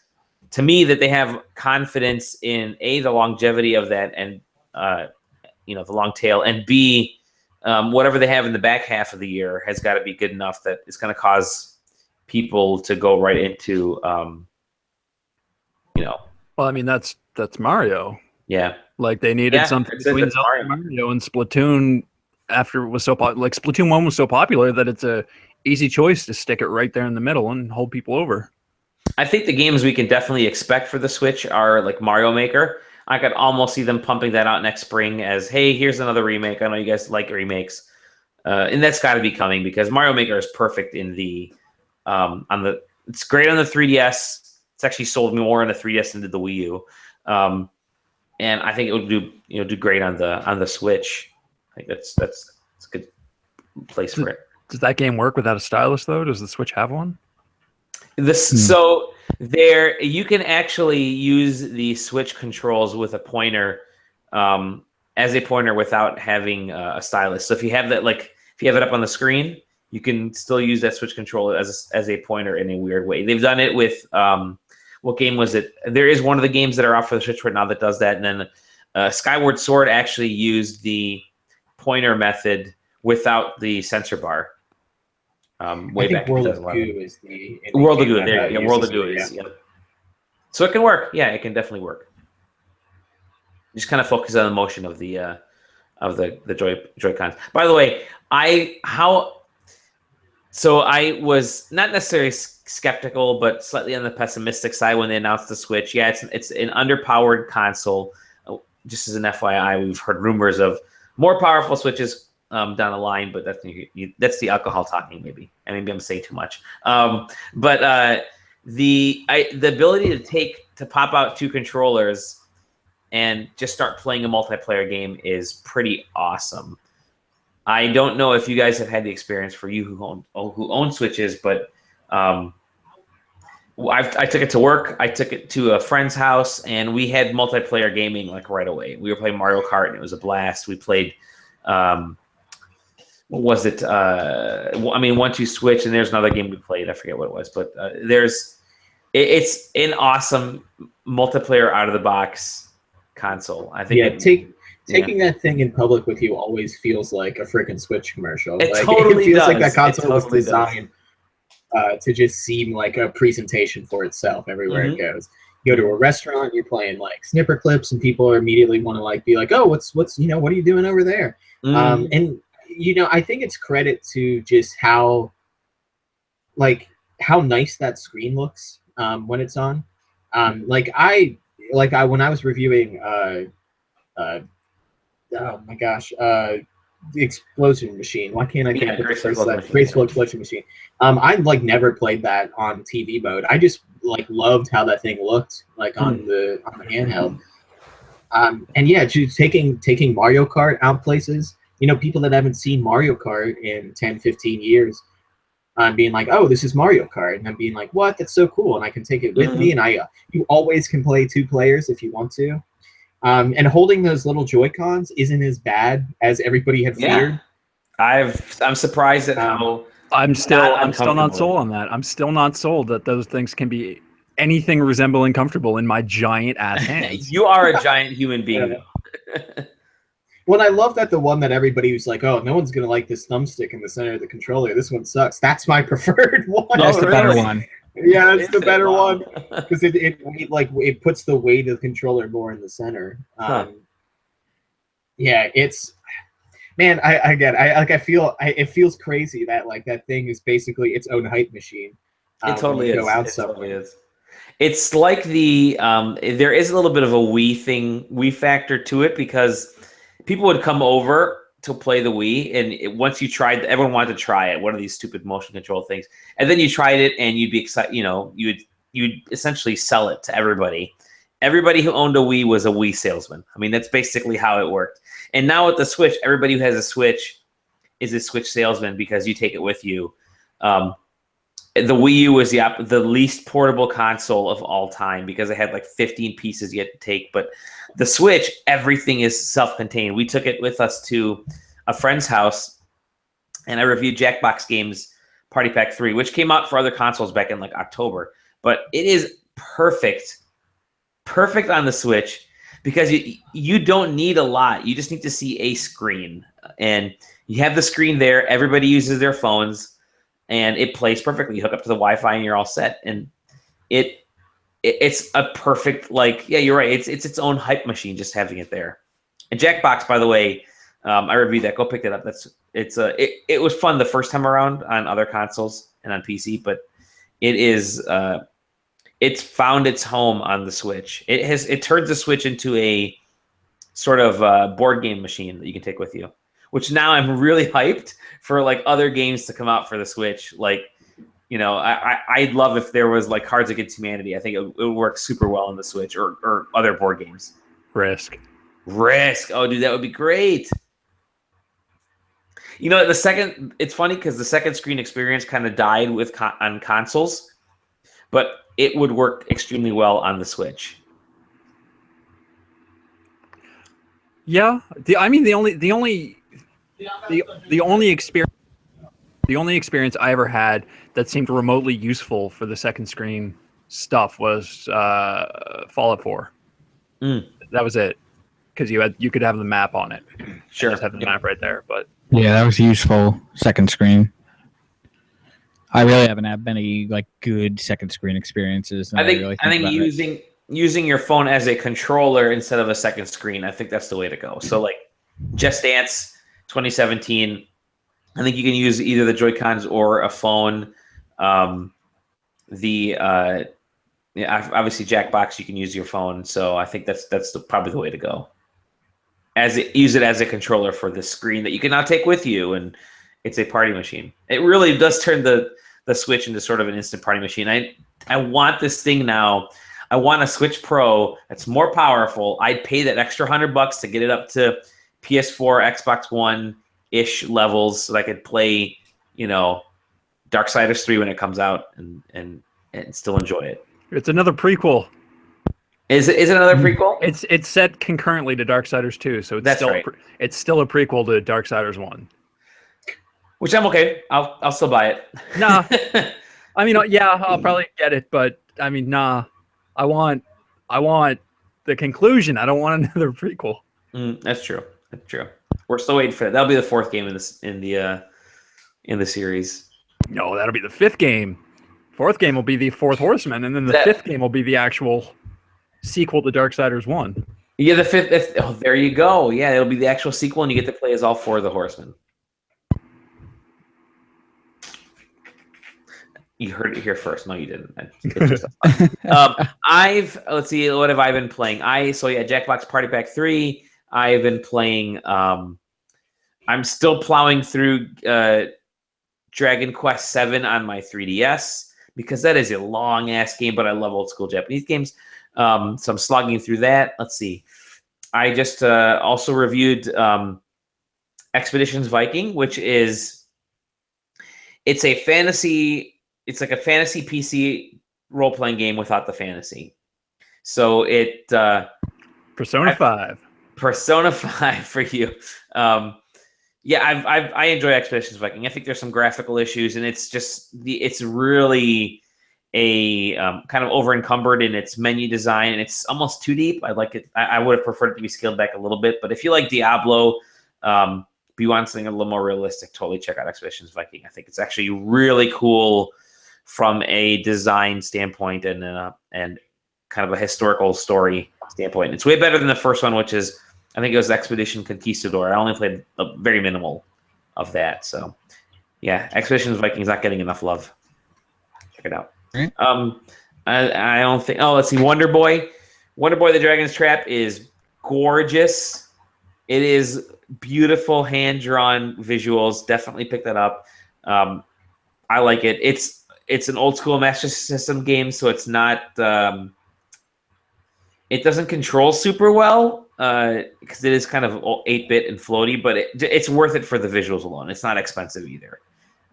to me that they have confidence in the longevity of that and the long tail, and B, whatever they have in the back half of the year has got to be good enough that it's going to cause people to go right into, Well, I mean, that's Mario. Yeah. Like they needed something between Zelda and Mario, and Splatoon after it was so popular. Like Splatoon 1 was so popular that it's a easy choice to stick it right there in the middle and hold people over. I think the games we can definitely expect for the Switch are like Mario Maker. I could almost see them pumping that out next spring as, hey, here's another remake. I know you guys like remakes, and that's got to be coming because Mario Maker is perfect in the It's great on the 3DS. It's actually sold more on the 3DS than did the Wii U, and I think it would do great on the Switch. I think that's a good place for it. Does that game work without a stylus though? Does the Switch have one? So there, you can actually use the Switch controls with a pointer, as a pointer without having a stylus. So if you have that, like if you have it up on the screen, you can still use that Switch controller as a pointer in a weird way. They've done it with what game was it? There is one of the games that are out for the Switch right now that does that, and then Skyward Sword actually used the pointer method without the sensor bar. Way back in 2011. Is the World of Goo. There, yeah, World of Goo is. Yeah. So it can work. Yeah, it can definitely work. Just kind of focus on the motion of the Joy-Cons. By the way, I was not necessarily skeptical, but slightly on the pessimistic side when they announced the Switch. Yeah, it's an underpowered console. Just as an FYI, we've heard rumors of more powerful Switches down the line, but that's the alcohol talking. Maybe I'm saying too much. But the ability to pop out two controllers and just start playing a multiplayer game is pretty awesome. I don't know if you guys have had the experience for you who own Switches, but I took it to work. I took it to a friend's house, and we had multiplayer gaming like right away. We were playing Mario Kart, and it was a blast. We played. What was it? 1-2 Switch, and there's another game we played. I forget what it was, but it's an awesome multiplayer out of the box console. I think. Yeah, taking that thing in public with you always feels like a freaking Switch commercial. It totally feels does. Like that console was totally designed to just seem like a presentation for itself everywhere it goes. You go to a restaurant, you're playing like snipper clips, and people immediately want to like be like, "Oh, what's what are you doing over there?" And I think it's credit to just how nice that screen looks when it's on. When I was reviewing oh my gosh, the Explosion Machine. Why can't I think of the first Graceful Explosion Machine? I never played that on TV mode. I just loved how that thing looked on the handheld. And yeah, just taking Mario Kart out places. People that haven't seen Mario Kart in 10, 15 years, being like, "Oh, this is Mario Kart," and I'm being like, "What? That's so cool!" And I can take it with me, and you always can play 2 players if you want to. And holding those little Joy-Cons isn't as bad as everybody had feared. I'm surprised at how I'm still not sold on that. I'm still not sold that those things can be anything resembling comfortable in my giant ass hands. You are a giant human being. Well, I love that the one that everybody was like, "Oh, no one's gonna like this thumbstick in the center of the controller. This one sucks." That's my preferred one. That's the better one. Yeah, it's the better one because it puts the weight of the controller more in the center. Yeah, it's it feels crazy that that thing is basically its own hype machine. It totally is. Totally is. It's like there is a little bit of a Wii factor to it because people would come over to play the Wii, and once you tried, everyone wanted to try it. One of these stupid motion control things, and then you tried it, and you'd be excited. You'd essentially sell it to everybody. Everybody who owned a Wii was a Wii salesman. I mean, that's basically how it worked. And now with the Switch, everybody who has a Switch is a Switch salesman because you take it with you. The Wii U was the least portable console of all time because it had 15 pieces you had to take. But the Switch, everything is self-contained. We took it with us to a friend's house, and I reviewed Jackbox Games Party Pack 3, which came out for other consoles back in October. But it is perfect on the Switch because you don't need a lot. You just need to see a screen. And you have the screen there. Everybody uses their phones. And it plays perfectly. You hook up to the Wi-Fi and you're all set. And it's a perfect you're right. It's its own hype machine just having it there. And Jackbox, by the way, I reviewed that. Go pick that up. It was fun the first time around on other consoles and on PC, but it is it's found its home on the Switch. It turns the Switch into a sort of board game machine that you can take with you. Which now I'm really hyped for like other games to come out for the Switch. Like, I'd love if there was like Cards Against Humanity. I think it would work super well on the Switch or other board games. Risk. Oh, dude, that would be great. It's funny because the second screen experience kind of died on consoles, but it would work extremely well on the Switch. Yeah, the only experience I ever had that seemed remotely useful for the second screen stuff was Fallout 4. That was it, because you could have the map on it. Sure, just have the map right there. But yeah, that was useful. Second screen. I really haven't had many like good second screen experiences. I think using your phone as a controller instead of a second screen, I think that's the way to go. So like Just Dance 2017, I think you can use either the Joy-Cons or a phone. Obviously Jackbox, you can use your phone. So I think that's probably the way to go. Use it as a controller for the screen that you can now take with you, and it's a party machine. It really does turn the Switch into sort of an instant party machine. I want this thing now. I want a Switch Pro that's more powerful. I'd pay that extra $100 to get it up to PS4, Xbox One-ish levels so that I could play, Darksiders 3 when it comes out and still enjoy it. it's another prequel. Is it another prequel? It's set concurrently to Darksiders 2, so That's right. It's still a prequel to Darksiders 1. Which I'm okay. I'll still buy it. Nah, I mean, yeah, I'll probably get it, but I mean, nah. I want the conclusion. I don't want another prequel. That's true. We're still waiting for that. That'll be the fourth game in the series. No, that'll be the fifth game. Fourth game will be the Fourth Horseman, and then the fifth game will be the actual sequel to Darksiders 1. Yeah, the fifth. Oh, there you go. Yeah, it'll be the actual sequel, and you get to play as all four of the Horsemen. You heard it here first. No, you didn't. It's just let's see. What have I been playing? Jackbox Party Pack 3. I've been playing. I'm still plowing through Dragon Quest 7 on my 3DS because that is a long ass game, but I love old school Japanese games. So I'm slogging through that. Let's see. I just also reviewed Expeditions Viking, which is it's like a fantasy PC role-playing game without the fantasy. So Persona 5. Persona 5 for you. I enjoy Expeditions Viking. I think there's some graphical issues, and it's really a kind of over encumbered in its menu design, and it's almost too deep. I like it. I would have preferred it to be scaled back a little bit, but if you like Diablo, but you want something a little more realistic, totally check out Expeditions Viking. I think it's actually really cool from a design standpoint and kind of a historical story standpoint. It's way better than the first one, which is, I think it was Expedition Conquistador. I only played a very minimal of that. So, yeah, Expeditions Vikings not getting enough love. Check it out. Right. I don't think. Oh, let's see. Wonder Boy the Dragon's Trap is gorgeous. It is beautiful hand-drawn visuals. Definitely pick that up. I like it. It's an old school Master System game, so it's not. It doesn't control super well because it is kind of 8-bit and floaty, but it's worth it for the visuals alone. It's not expensive either.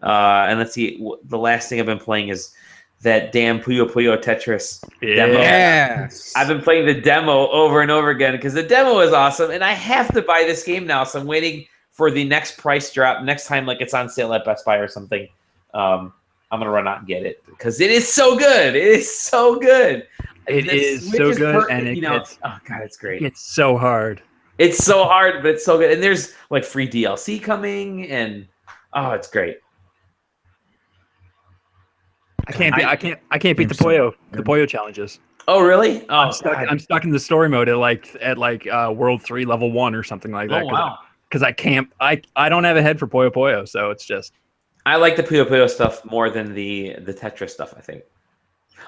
And let's see. The last thing I've been playing is that damn Puyo Puyo Tetris demo. Yeah. I've been playing the demo over and over again because the demo is awesome, and I have to buy this game now. So I'm waiting for the next price drop. Next time, like it's on sale at Best Buy or something. I'm gonna run out and get it because it is so good. It is so good. It is so good, and oh god, it's great. It's so hard. It's so hard, but it's so good. And there's like free DLC coming, and it's great. I can't beat the Puyo challenges. Oh really? I'm stuck in the story mode at World 3 level 1 or something like that. Oh wow. Because I don't have a head for Puyo Puyo, so it's just. I like the Puyo Puyo stuff more than the Tetris stuff, I think.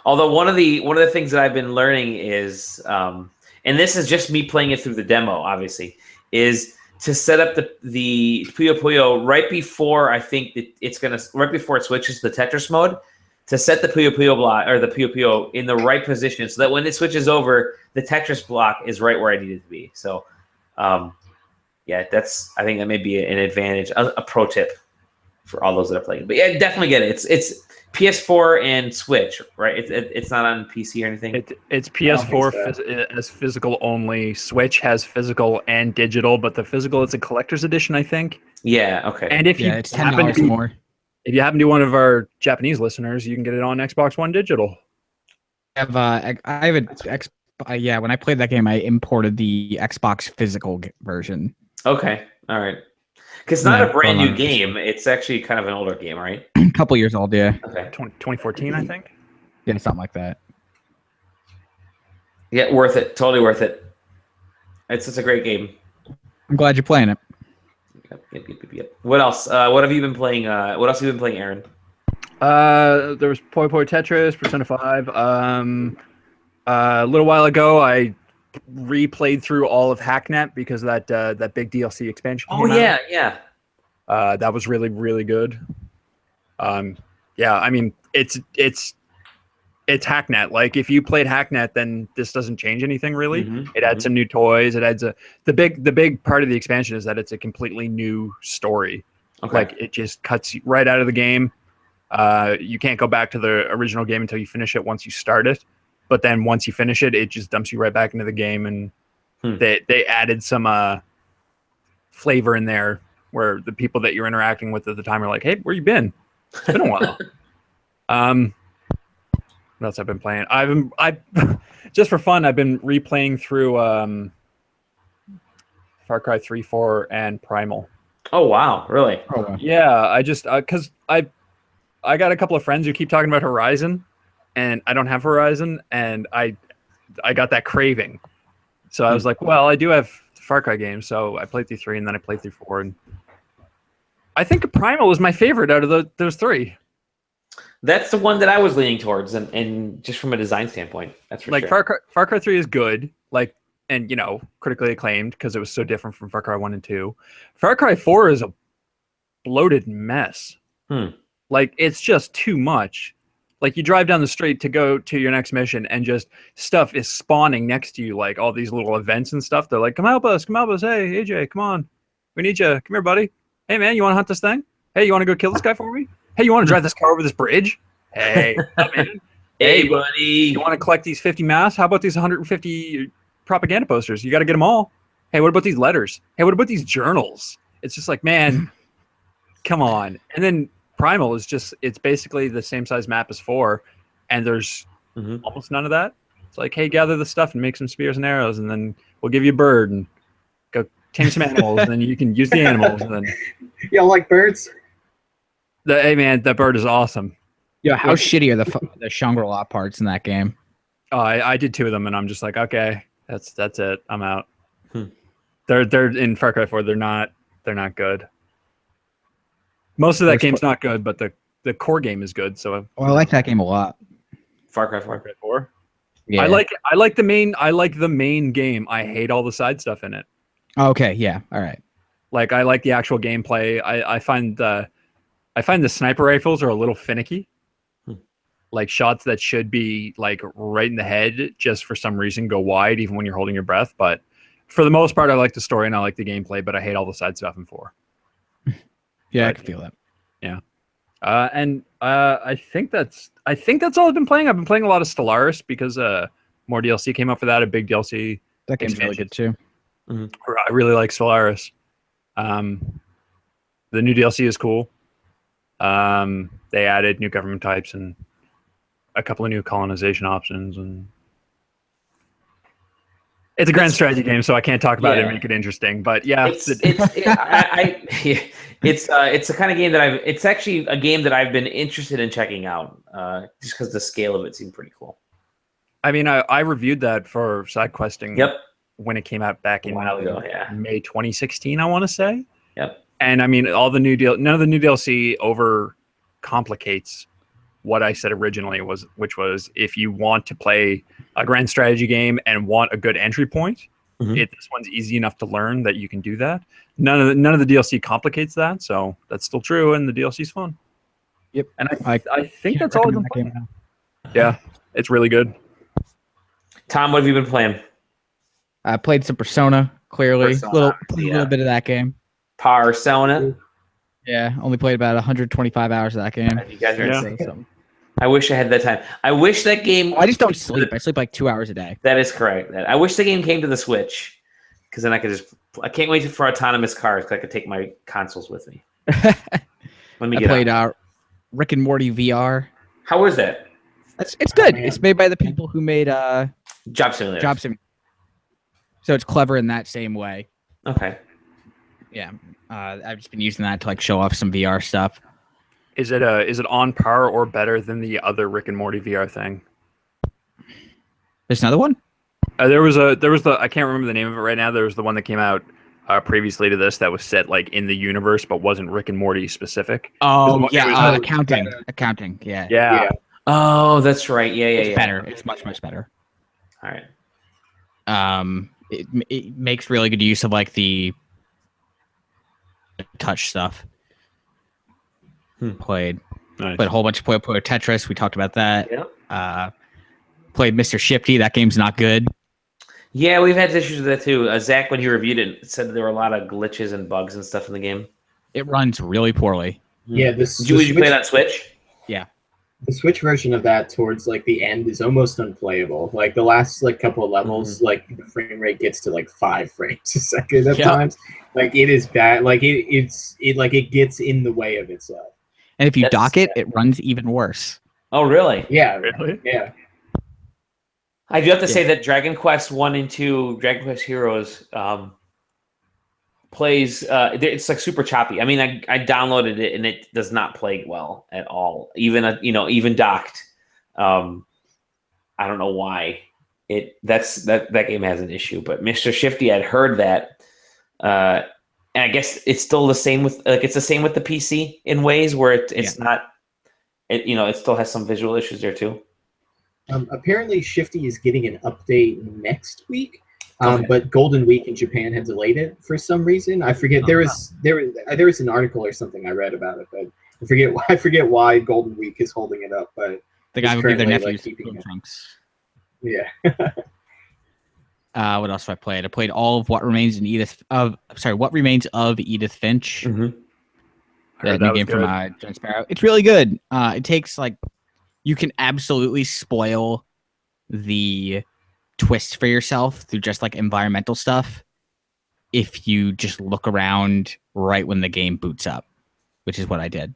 Although one of the things that I've been learning is, and this is just me playing it through the demo, obviously, is to set up the Puyo Puyo right before I think right before it switches to the Tetris mode, to set the Puyo Puyo block or the Puyo Puyo in the right position so that when it switches over, the Tetris block is right where I need it to be. So, yeah, I think that may be an advantage, a pro tip for all those that are playing. But yeah, definitely get it. It's PS4 and Switch, right? It's not on PC or anything. It's PS4 as physical only. Switch has physical and digital, but the physical is a collector's edition, I think. Yeah. Okay. And if it's $10 more. If you happen to be one of our Japanese listeners, you can get it on Xbox One digital. When I played that game, I imported the Xbox physical version. Okay. All right. Because it's not a brand new game. It's actually kind of an older game, right? A couple years old, yeah. Okay. 2014, I think. Yeah, something like that. Yeah, worth it. Totally worth it. It's a great game. I'm glad you're playing it. Yep. What else? What have you been playing? What else have you been playing, Aaron? There was Poi Poi Tetris, Persona 5. A little while ago, I replayed through all of Hacknet because of that big DLC expansion. Oh yeah. That was really, really good. Yeah, I mean it's Hacknet. Like if you played Hacknet, then this doesn't change anything really. Mm-hmm. It adds some new toys. It adds the big part of the expansion is that it's a completely new story. Okay. Like it just cuts you right out of the game. You can't go back to the original game until you finish it once you start it. But then once you finish it, it just dumps you right back into the game. And they added some flavor in there where the people that you're interacting with at the time are like, hey, where you been? It's been a while. What else I've been playing? I just for fun, I've been replaying through Far Cry 3, 4, and Primal. Oh wow, really? Oh, wow. Yeah, I just because I got a couple of friends who keep talking about Horizon, and I don't have Horizon, and I got that craving. So I was like, well, I do have Far Cry games, so I played through 3, and then I played through 4, and I think Primal was my favorite out of those 3. That's the one that I was leaning towards, and just from a design standpoint, that's for sure. Far Cry 3 is good, and critically acclaimed because it was so different from Far Cry 1 and 2. Far Cry 4 is a bloated mess. Like it's just too much. Like you drive down the street to go to your next mission, and just stuff is spawning next to you, like all these little events and stuff. They're like, "Come help us! Come help us! Hey, AJ, come on, we need you! Come here, buddy! Hey, man, you want to hunt this thing? Hey, you want to go kill this guy for me? Hey, you want to drive this car over this bridge? Hey, up, man. Hey, buddy, you want to collect these 50 masks? How about these 150 propaganda posters? You got to get them all. Hey, what about these letters? Hey, what about these journals? It's just like, man, come on. And then Primal is it's basically the same size map as 4, and there's almost none of that. It's like, hey, gather the stuff and make some spears and arrows, and then we'll give you a bird and go tame some animals, and then you can use the animals. And then y'all like birds? Hey, man, that bird is awesome. Yeah, how shitty are the Shangri-La parts in that game? Oh, I did 2 of them, and I'm just like, okay, that's it. I'm out. They're in Far Cry 4. They're not good. Most of that game's not good, but the core game is good. So I like that game a lot. Far Cry 4. Yeah. I like the main game. I hate all the side stuff in it. Okay, yeah, all right. Like I like the actual gameplay. I find the sniper rifles are a little finicky. Like shots that should be like right in the head, just for some reason go wide even when you're holding your breath. But for the most part, I like the story and I like the gameplay, but I hate all the side stuff in 4. Yeah, I can feel that. Yeah. I think that's all I've been playing. I've been playing a lot of Stellaris because more DLC came out for that, a big DLC. That game's really good too. I really like Stellaris. The new DLC is cool. They added new government types and a couple of new colonization options, and it's a grand strategy game, so I can't talk about it and make it interesting. But yeah, it's a kind of game that it's actually a game that I've been interested in checking out, just because the scale of it seemed pretty cool. I mean, I reviewed that for SideQuesting. Yep. When it came out back in a while ago, May 2016, I want to say. Yep. And I mean, none of the new DLC over complicates what I said originally, which was if you want to play a grand strategy game and want a good entry point, this one's easy enough to learn that you can do that. None of the DLC complicates that, so that's still true, and the DLC's fun. Yep. And I think that's all I've been playing. Yeah, it's really good. Tom, what have you been playing? I played some Persona, clearly. Persona, A little bit of that game. Persona. Yeah, only played about 125 hours of that game. You guys are Yeah. insane. I wish I had that time. I wish that game... I just don't sleep. I sleep like 2 hours a day. That is correct. I wish the game came to the Switch, because then I could just... I can't wait for autonomous cars, because I could take my consoles with me. Let me I get played on. Rick and Morty VR. How was that? It's good. man. It's made by the people who made Job Simulator. Job Simulator. So it's clever in that same way. Okay. Yeah. I've just been using that to like show off some VR stuff. Is it on par or better than the other Rick and Morty VR thing? There's another one? There was the I can't remember the name of it right now. There was the one that came out previously to this that was set like in the universe but wasn't Rick and Morty specific. Oh, It was accounting. Accounting, yeah. Yeah. Oh, that's right. Yeah. It's better. It's much, much better. All right. It makes really good use of like the touch stuff. Played a whole bunch of played Tetris. We talked about that. Yeah. Played Mr. Shifty. That game's not good. Yeah, we've had issues with that too. Zach, when he reviewed it, said there were a lot of glitches and bugs and stuff in the game. It runs really poorly. Yeah, Did you play it on Switch? Yeah. The Switch version of that towards like the end is almost unplayable. Like the last like couple of levels, like the frame rate gets to like 5 frames a second at times. Like it is bad. Like it gets in the way of itself. And if you dock it, it runs even worse. Oh, really? Yeah, Really? yeah. I do have to say that Dragon Quest 1 and 2, Dragon Quest Heroes, plays. It's like super choppy. I mean, I downloaded it and it does not play well at all. Even docked. I don't know why. That game has an issue. But Mr. Shifty, I'd heard that, and I guess it's still the same with it's the same with the PC in ways where it's not. It still has some visual issues there too. Apparently, Shifty is getting an update next week, but Golden Week in Japan had delayed it for some reason. I forget. There was an article or something I read about it, but I forget why Golden Week is holding it up. But the guy would give their nephews keeping it. trunks. Yeah. What else have I played? I played all of What Remains of Edith Finch. That new game from Jen Sparrow. It's really good. It takes you can absolutely spoil the twist for yourself through just like environmental stuff if you just look around right when the game boots up, which is what I did.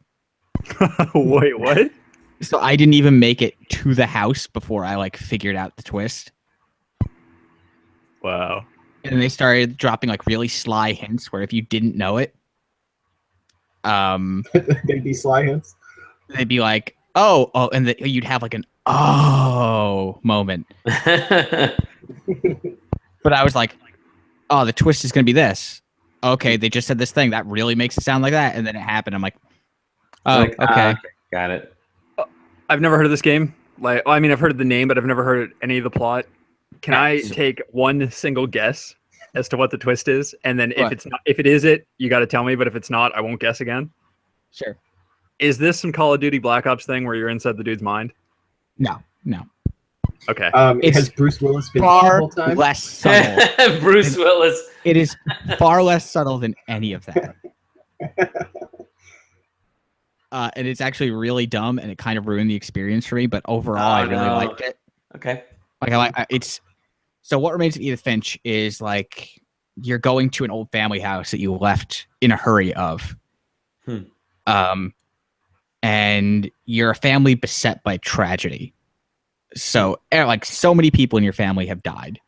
Wait, what? So I didn't even make it to the house before I figured out the twist. Wow. And they started dropping really sly hints where if you didn't know it, they'd be sly hints. They'd be like, oh, and you'd have an oh moment. But I was like, oh, the twist is going to be this. Okay, they just said this thing that really makes it sound like that, and then it happened. I'm like, oh, okay. Got it. I've never heard of this game. I've heard of the name, but I've never heard any of the plot. Can I take one single guess as to what the twist is? And then if it is it, you got to tell me. But if it's not, I won't guess again. Sure. Is this some Call of Duty Black Ops thing where you're inside the dude's mind? No. Okay. It's has Bruce Willis been far the whole time? less subtle. Bruce Willis. It is far less subtle than any of that. And it's actually really dumb, and it kind of ruined the experience for me. But overall, I really liked it. Okay. So What Remains of Edith Finch is you're going to an old family house that you left in a hurry of. And you're a family beset by tragedy. So so many people in your family have died.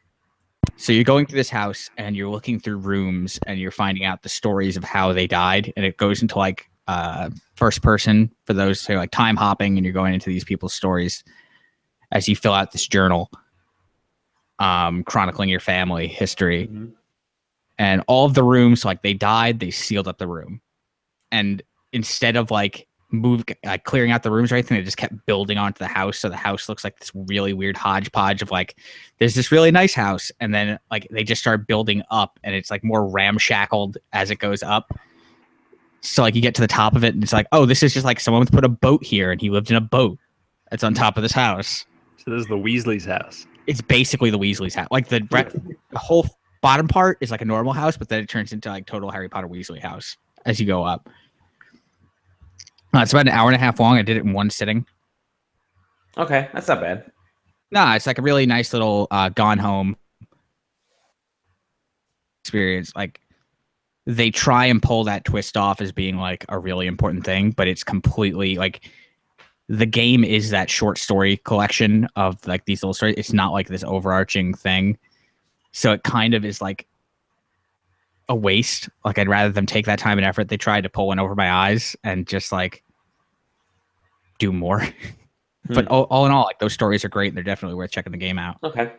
So you're going through this house and you're looking through rooms and you're finding out the stories of how they died. And it goes into first person for those who time hopping, and you're going into these people's stories as you fill out this journal, chronicling your family history. Mm-hmm. And all of the rooms, they died, they sealed up the room. And instead of clearing out the rooms or anything. They just kept building onto the house, so the house looks like this really weird hodgepodge of like, there's this really nice house, and then like they just start building up, and it's like more ramshackled as it goes up. So like you get to the top of it, and it's like, oh, this is just like someone put a boat here, and he lived in a boat that's on top of this house. So this is the Weasley's house. It's basically the Weasley's house. Like the whole bottom part is like a normal house, but then it turns into like total Harry Potter Weasley house as you go up. It's about an hour and a half long. I did it in one sitting. Okay, that's not bad. Nah, it's like a really nice little gone home experience. Like they try and pull that twist off as being like a really important thing, but it's completely like the game is that short story collection of like these little stories. It's not like this overarching thing. So it kind of is like a waste. Like I'd rather them take that time and effort. They tried to pull one over my eyes and just like do more. But all in all, like those stories are great. And they're definitely worth checking the game out. Okay.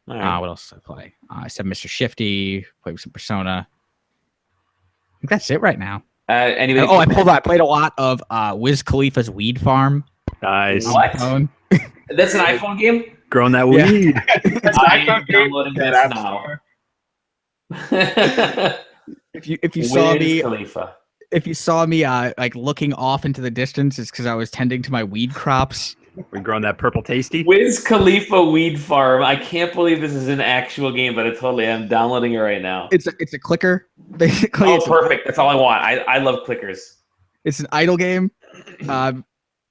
All right. What else did I play? I said Mr. Shifty, played with some Persona. I think that's it right now. Anyway. I played a lot of Wiz Khalifa's Weed Farm. Nice. What? That's an iPhone game? Growing that weed. I am downloading this now. If you saw me, Khalifa. if you saw me like looking off into the distance, it's because I was tending to my weed crops. We're growing that purple tasty. Wiz Khalifa Weed Farm. I can't believe this is an actual game, but I'm downloading it right now. It's a clicker, basically. Oh, perfect. That's all I want. I love clickers. It's an idle game.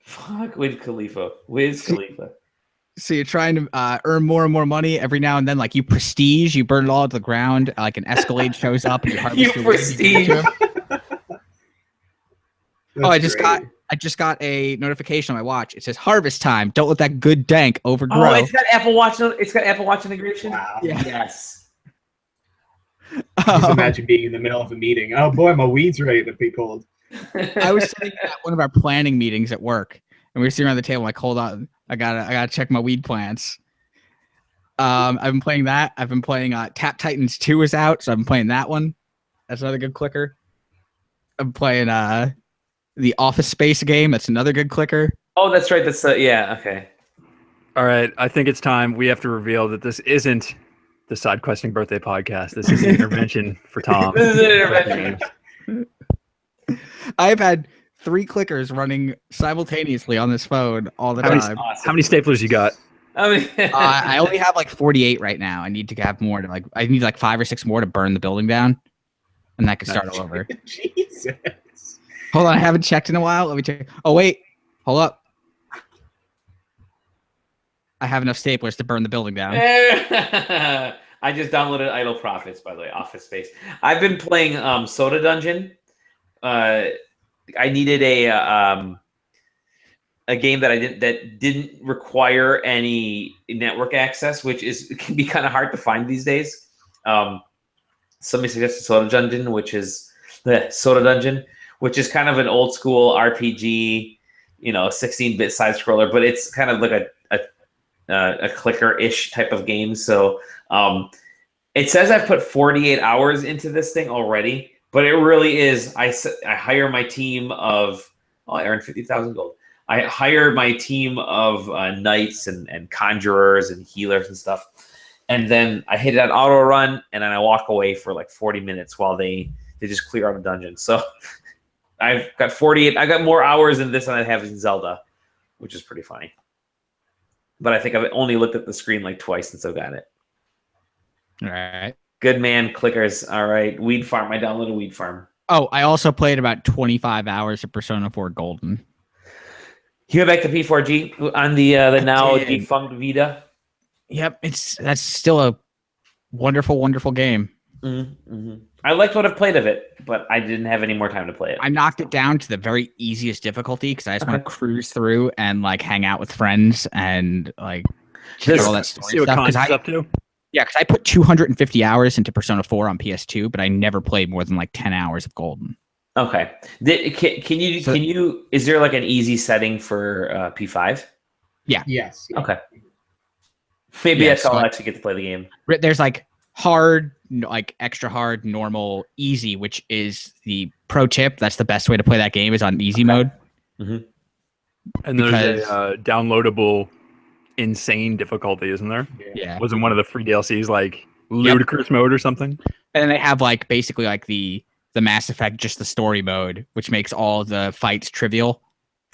Fuck Wiz Khalifa. Wiz Khalifa. So you're trying to earn more and more money every now and then. Like you prestige, you burn it all to the ground. Like an Escalade shows up and you harvest You prestige. I just got a notification on my watch. It says harvest time. Don't let that good dank overgrow. Oh, it's got Apple Watch. It's got Apple Watch integration. Wow. Yeah. Yes. Just imagine being in the middle of a meeting. Oh boy, my weed's ready to be pulled. I was sitting at one of our planning meetings at work, and we were sitting around the table. Like, hold on, I gotta check my weed plants. I've been playing that. I've been playing Tap Titans 2 is out, so I've been playing that one. That's another good clicker. I'm playing the Office Space game. That's another good clicker. Oh, that's right. That's yeah. Okay. All right. I think it's time we have to reveal that this isn't the SideQuesting birthday podcast. This is an intervention for Tom. This is an intervention. I've had 3 clickers running simultaneously on this phone all the time. How many staplers you got? I mean, I only have like 48 right now. I need to have more to like. I need like 5 or 6 more to burn the building down, and that could start all over. Jesus. Hold on, I haven't checked in a while. Let me check. Oh wait, hold up. I have enough staplers to burn the building down. I just downloaded Idle Profits, by the way, Office Space. I've been playing Soda Dungeon. I needed a game that didn't require any network access, which can be kind of hard to find these days. Somebody suggested Soda Dungeon, which is kind of an old school RPG, 16-bit side scroller, but it's kind of like a clicker-ish type of game. So it says I've put 48 hours into this thing already, but it really is. I hire my team of. Oh, I earned 50,000 gold. I hire my team of knights and conjurers and healers and stuff, and then I hit it on auto run, and then I walk away for like 40 minutes while they just clear out a dungeon. So I've got 48. I got more hours in this than I have in Zelda, which is pretty funny. But I think I've only looked at the screen like twice since I got it. All right. Good man, clickers. All right. Weed Farm. I downloaded Weed Farm. Oh, I also played about 25 hours of Persona 4 Golden. You went back to P4G on the now defunct Vita? Yep. That's still a wonderful, wonderful game. Mm-hmm. I liked what I've played of it, but I didn't have any more time to play it. I knocked it down to the very easiest difficulty because I just want to cruise through and like hang out with friends and like check out all that story See what stuff. Con's up to. Yeah, because I put 250 hours into Persona 4 on PS2, but I never played more than like 10 hours of Golden. Okay. Can you? Is there like an easy setting for P5? Yeah. Yes. Yeah. Okay. Maybe that's how I'll actually get to play the game. There's like hard, like extra hard, normal, easy, which is the pro tip. That's the best way to play that game is on easy mode. Mhm. And there's Because- a downloadable insane difficulty, isn't there? Yeah. Wasn't one of the free DLCs like ludicrous mode or something? And then they have like basically like the Mass Effect, just the story mode, which makes all the fights trivial.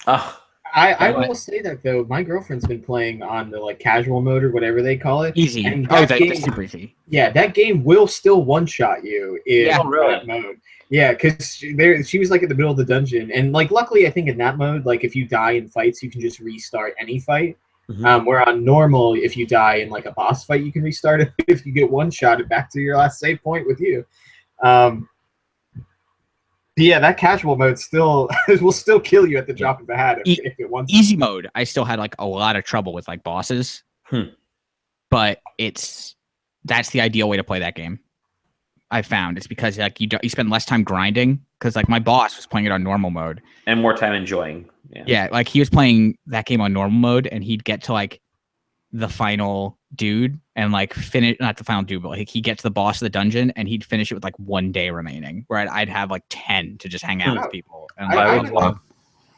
Oh, I will say that though, my girlfriend's been playing on the like casual mode or whatever they call it. Easy. And Oh, that that's super easy. Yeah, that game will still one-shot you in Yeah. Oh, really? that mode. Yeah, because she was like in the middle of the dungeon, and like luckily I think in that mode, like if you die in fights, you can just restart any fight. Mhm. Where on normal, if you die in like a boss fight, you can restart it. If you get one-shotted back to your last save point with you. Yeah, that casual mode still will still kill you at the drop of a hat if it wants. Easy mode, I still had like a lot of trouble with like bosses. But that's the ideal way to play that game. I found it's because like you spend less time grinding, because like my boss was playing it on normal mode and more time enjoying. Yeah, like he was playing that game on normal mode, and he'd get to like the final dude and like finish, not the final dude, but like he'd get to the boss of the dungeon and he'd finish it with like 1 day remaining, where I'd have like 10 to just hang out with people. And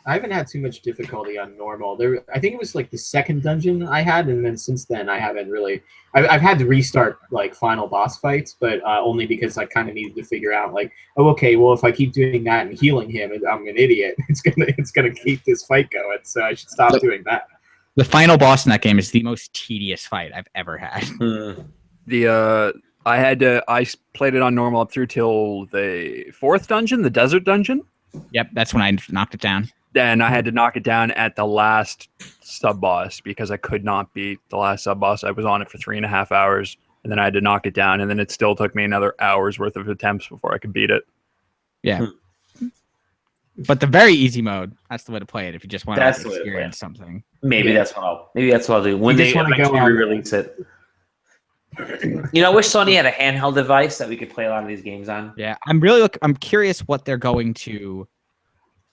I haven't had too much difficulty on normal. I think it was like the second dungeon I had, and then since then I haven't really. I've had to restart like final boss fights, but only because I kind of needed to figure out like, oh, okay, well if I keep doing that and healing him, I'm an idiot. It's gonna keep this fight going, so I should stop doing that. The final boss in that game is the most tedious fight I've ever had. I played it on normal up through till the 4th dungeon, the desert dungeon. Yep, that's when I knocked it down. Then I had to knock it down at the last sub boss because I could not beat the last sub boss. I was on it for 3.5 hours, and then I had to knock it down, and then it still took me another hour's worth of attempts before I could beat it. Yeah. But the very easy mode, that's the way to play it if you just want to experience something. Maybe that's what I'll do when they eventually re-release it. You know, I wish Sony had a handheld device that we could play a lot of these games on. Yeah, I'm curious what they're going to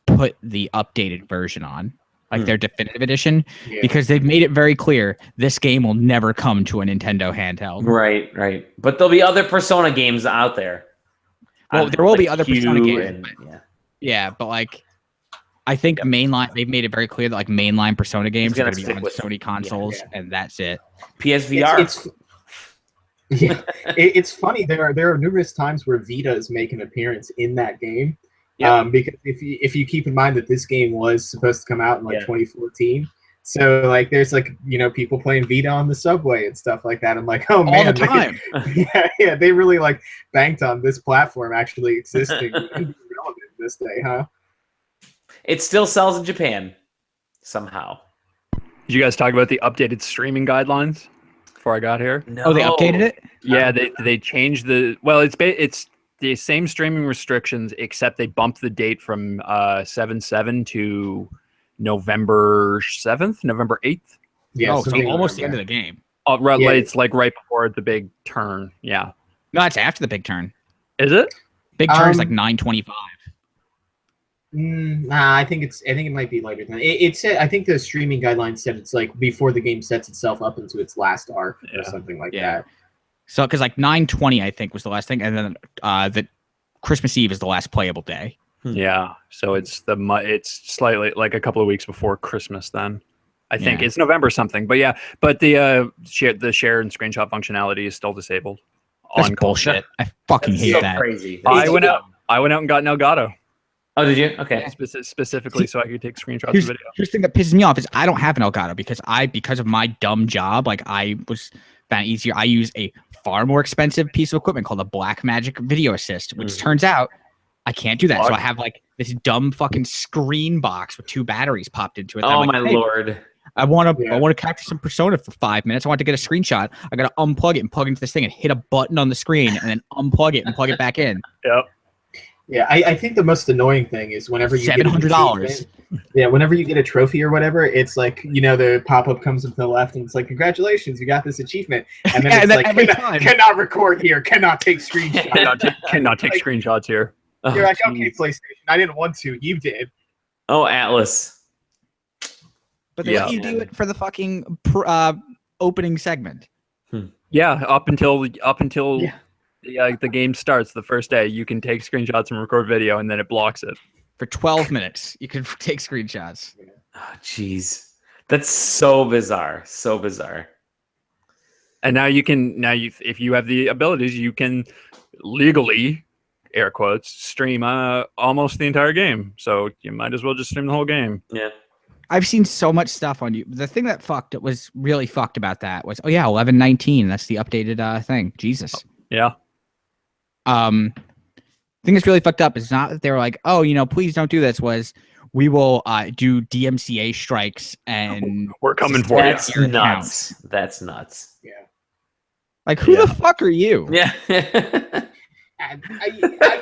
put the updated version on, like their definitive edition, because they've made it very clear this game will never come to a Nintendo handheld. Right. But there'll be other Persona games out there. Well, there will be other Persona games. Yeah, but like, I think mainline. They've made it very clear that like mainline Persona games are going to be on Sony consoles, and that's it. PSVR. It's funny. There are numerous times where Vitas make an appearance in that game. Because if you keep in mind that this game was supposed to come out in like 2014, so like there's like people playing Vita on the subway and stuff like that. I'm like, oh man, all the time. They really like banked on this platform actually existing and being relevant this day, huh? It still sells in Japan somehow. Did you guys talk about the updated streaming guidelines before I got here? No. Oh, they updated it? Yeah, they changed the. Well, it's the same streaming restrictions, except they bumped the date from 7/7 to November 7th, November 8th. Yeah, so almost the end of the game. Oh, right, it's like right before the big turn. Yeah. No, it's after the big turn. Is it? Big turn is like 9:25. Nah, I think it might be later than it said. I think the streaming guidelines said it's like before the game sets itself up into its last arc or something like that. So, because like 9:20, I think was the last thing, and then the Christmas Eve is the last playable day. Yeah, so it's slightly like a couple of weeks before Christmas. Then I think it's November something, but the share and screenshot functionality is still disabled. That's bullshit. I fucking hate that. Crazy. I went out and got an Elgato. Oh, did you? Okay. Specifically, so I could take screenshots of video. Here's the thing that pisses me off is I don't have an Elgato because of my dumb job. Like I found it easier. I use a far more expensive piece of equipment called a Blackmagic Video Assist, which turns out I can't do that. So I have like this dumb fucking screen box with 2 batteries popped into it. Oh my lord! I want to capture some Persona for 5 minutes. I want to get a screenshot. I got to unplug it and plug into this thing and hit a button on the screen and then unplug it and plug it back in. Yep. Yeah, I think the most annoying thing is whenever you $700. Whenever you get a trophy or whatever, it's like the pop-up comes to the left and it's like, congratulations, you got this achievement, and then it's like cannot record here, cannot take screenshots, cannot take screenshots here. You're like, okay, PlayStation, I didn't want to, you did. Oh, Atlas. But they let you do it for the fucking opening segment. Yeah, up until the game starts the first day, you can take screenshots and record video, and then it blocks it. for 12 minutes. You could take screenshots. Oh, jeez. That's so bizarre. So bizarre. And now if you have the abilities, you can legally, air quotes, stream almost the entire game. So you might as well just stream the whole game. Yeah. I've seen so much stuff on you. The thing that was really fucked about that was, 11.19. That's the updated thing. Jesus. Yeah. Thing that's really fucked up is not that they were like, please don't do this. Was we will do DMCA strikes and we're coming for you. That's nuts. That's nuts. Yeah. Like, who the fuck are you? Yeah. I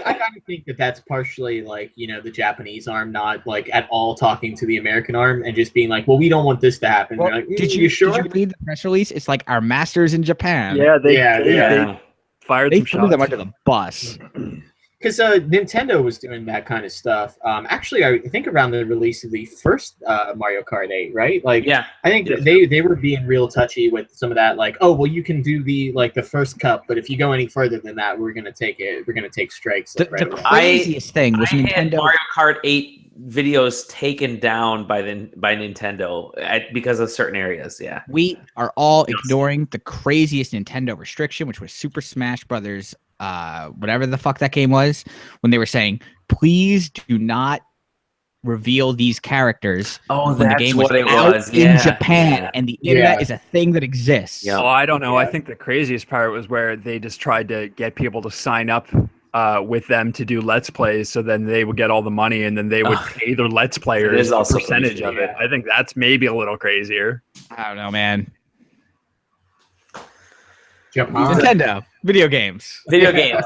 kind of think that that's partially like, the Japanese arm not like at all talking to the American arm and just being like, well, we don't want this to happen. Well, like, did you you sure? Did you read the press release? It's like our masters in Japan. Yeah, they fired They some threw shots. them under the bus. Because Nintendo was doing that kind of stuff. Actually, I think around the release of the first Mario Kart 8, right? Like, Yeah. I think they were being real touchy with some of that. Like, oh, well, you can do the first cup, but if you go any further than that, we're gonna take it. We're gonna take strikes. The right away. craziest thing was I had Nintendo. Mario Kart 8 videos taken down by Nintendo because of certain areas. Yeah. We are all ignoring the craziest Nintendo restriction, which was Super Smash Brothers. Whatever the fuck that game was, when they were saying, please do not reveal these characters. Oh, when the that's game what it out was. in Yeah. Japan, Yeah. and the internet is a thing that exists. Yeah. Oh, I don't know. Yeah. I think the craziest part was where they just tried to get people to sign up with them to do Let's Plays, so then they would get all the money, and then they would pay their Let's Players a percentage of it. I think that's maybe a little crazier. I don't know, man. Japan. Nintendo video games. Video games.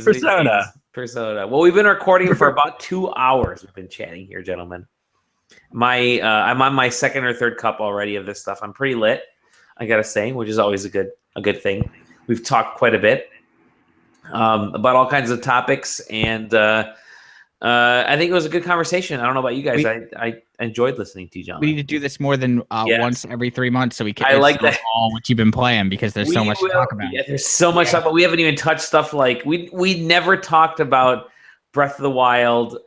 Persona. Well, we've been recording for about 2 hours. We've been chatting here, gentlemen. I'm on my second or third cup already of this stuff. I'm pretty lit, I gotta say, which is always a good thing. We've talked quite a bit about all kinds of topics, and I think it was a good conversation. I don't know about you guys. I enjoyed listening to you, John. We need to do this more than once every 3 months, so we can. I like that. All what you've been playing, because there's so much to talk about. Yeah, there's so much stuff, but we haven't even touched stuff like we never talked about Breath of the Wild.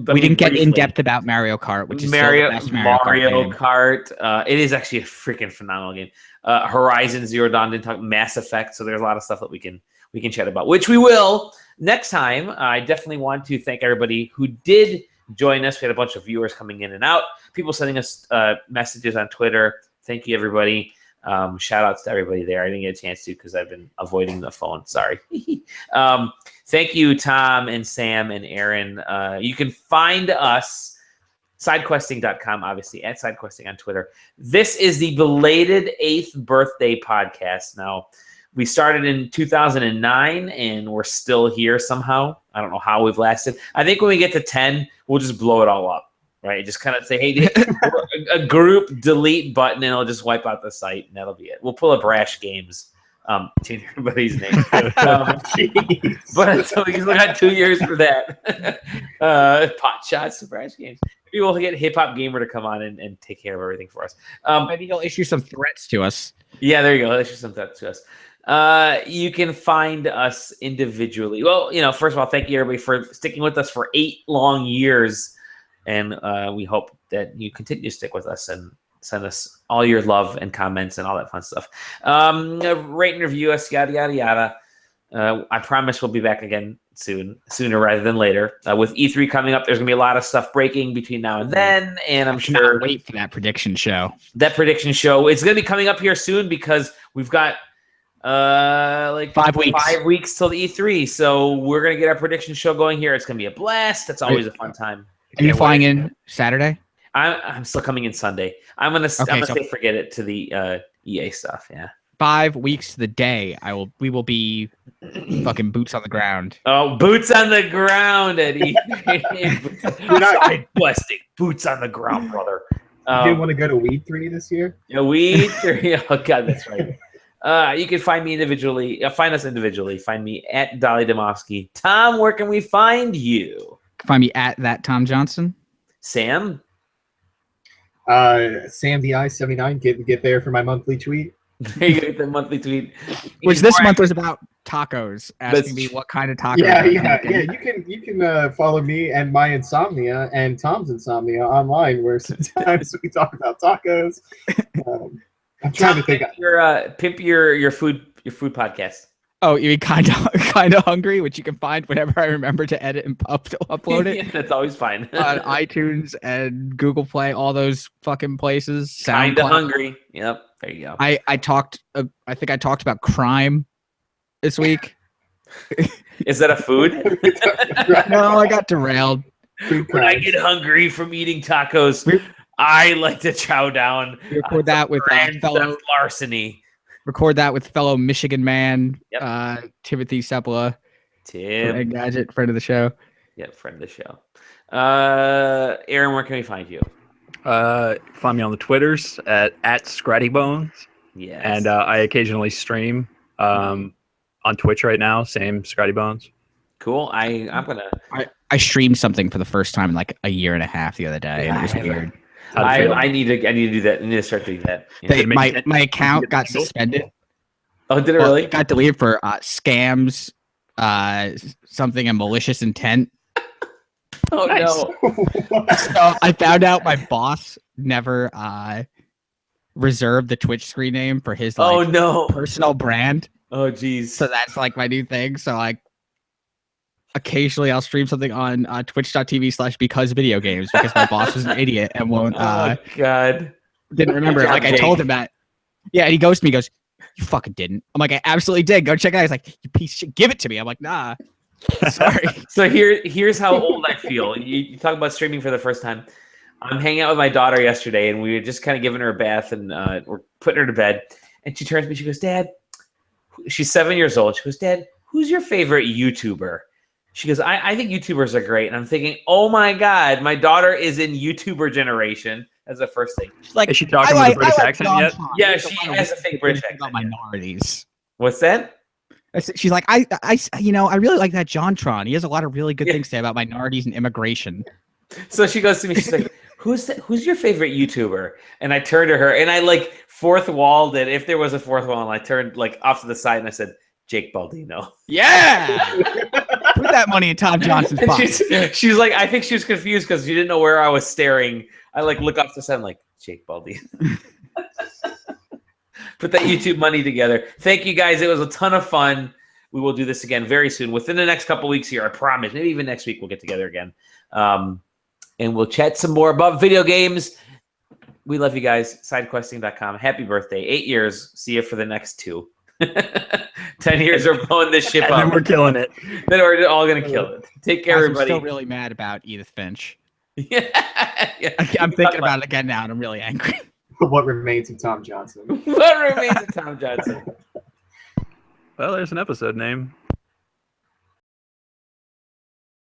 We didn't get in depth about Mario Kart, which is Mario still the best Mario Kart. It is actually a freaking phenomenal game. Horizon Zero Dawn, didn't talk Mass Effect, so there's a lot of stuff that we can chat about, which we will next time. I definitely want to thank everybody who did join us. We had a bunch of viewers coming in and out, people sending us messages on Twitter. Thank you, everybody. Shout outs to everybody there. I didn't get a chance to because I've been avoiding the phone. Sorry. Thank you, Tom and Sam and Aaron. You can find us SideQuesting.com, obviously, at SideQuesting on Twitter. This is the belated 8th birthday podcast. Now, we started in 2009, and we're still here somehow. I don't know how we've lasted. I think when we get to 10, we'll just blow it all up, right? Just kind of say, hey, a group delete button, and it'll just wipe out the site, and that'll be it. We'll pull a Brash Games, change everybody's name. But so we still got 2 years for that. Pot shots to Brash Games. Maybe we'll get Hip Hop Gamer to come on and take care of everything for us. Maybe he'll issue some threats to us. Yeah, there you go. He'll issue some threats to us. You can find us individually. Well, first of all, thank you everybody for sticking with us for 8 long years. And we hope that you continue to stick with us and send us all your love and comments and all that fun stuff. Rate and review us, yada, yada, yada. I promise we'll be back again sooner rather than later. With E3 coming up, there's going to be a lot of stuff breaking between now and then. And I'm sure. Wait for that prediction show. It's going to be coming up here soon because we've got 5 weeks. 5 weeks till the E3. So we're going to get our prediction show going here. It's going to be a blast. That's always a fun time. Are you flying in Saturday? I'm still coming in Sunday. I'm gonna say forget it to the EA stuff. Yeah. 5 weeks to the day. We will be fucking boots on the ground. Oh, boots on the ground, Eddie. SideQuesting, boots on the ground, brother. Do you want to go to Weed 3 this year? Yeah, Weed 3. Oh God, that's right. You can find me individually. Find us individually. Find me at Dolly Demofsky. Tom, where can we find you? Find me at that Tom Johnson. Sam? Sam the I-79. Get there for my monthly tweet. There you go, the monthly tweet. Which this month was about tacos, asking me what kind of tacos. Yeah. You can follow me and my insomnia and Tom's insomnia online, where sometimes we talk about tacos. I'm trying to think. Pimp your food podcast. Oh, you mean kind of hungry, which you can find whenever I remember to edit and upload it. Yeah, that's always fine. On iTunes and Google Play, all those fucking places. Kinda hungry. Yep. There you go. I think I talked about crime this week. Is that a food? No, I got derailed. When I get hungry from eating tacos, I like to chow down. Record that with fellow larceny. Record that with fellow Michigan man, Yep. Timothy Sepula. Tim. Gadget, friend of the show. Yeah, friend of the show. Aaron, where can we find you? Find me on the Twitters at ScrattyBones. Yes. And I occasionally stream on Twitch right now. Same ScrattyBones. Cool. I'm gonna. I streamed something for the first time in like a year and a half the other day, and it was weird. I need to do that. I need to start doing that. Yeah. My account got suspended. Oh, did it really? It got deleted for scams, something a malicious intent. Oh no! So I found out my boss never reserved the Twitch screen name for his personal brand. Oh geez. So that's like my new thing. So like occasionally I'll stream something on twitch.tv/becausevideogames because my boss was an idiot and won't oh god. Didn't remember it. Like I told him that. Yeah, and he goes to me, he goes, "You fucking didn't." I'm like, "I absolutely did. Go check it out." He's like, "You piece of shit, give it to me." I'm like, "Nah." Sorry. So here's how old I feel. You talk about streaming for the first time. I'm hanging out with my daughter yesterday, and we were just kind of giving her a bath, and we're putting her to bed. And she turns to me, she goes, "Dad," she's 7 years old. She goes, "Dad, who's your favorite YouTuber?" She goes, I think YouTubers are great. And I'm thinking, oh my God, my daughter is in YouTuber generation. That's the first thing. She's like, is she talking with a British accent yet? Yeah, she has a fake British accent. About minorities. What's that? She's like, I really like that JonTron. He has a lot of really good things to say about minorities and immigration. So she goes to me, she's like, who's your favorite YouTuber? And I turned to her and I like fourth walled it. If there was a fourth wall, and I turned like off to the side and I said, Jake Baldino. Yeah. Put that money in Tom Johnson's pocket. She's like, I think she was confused because she didn't know where I was staring. I like look off to the side, I'm like, Jake Baldino. Put that YouTube money together. Thank you guys. It was a ton of fun. We will do this again very soon. Within the next couple weeks here, I promise. Maybe even next week we'll get together again. And we'll chat some more about video games. We love you guys. SideQuesting.com. Happy birthday. 8 years. See you for the next 2. 10 years we're blowing this ship up. And then we're killing it. Then we're all going to kill it. Take care, everybody. I'm still really mad about Edith Finch. Yeah. I'm thinking about it again now, and I'm really angry. What remains of Tom Johnson? What remains of Tom Johnson? Well, there's an episode name.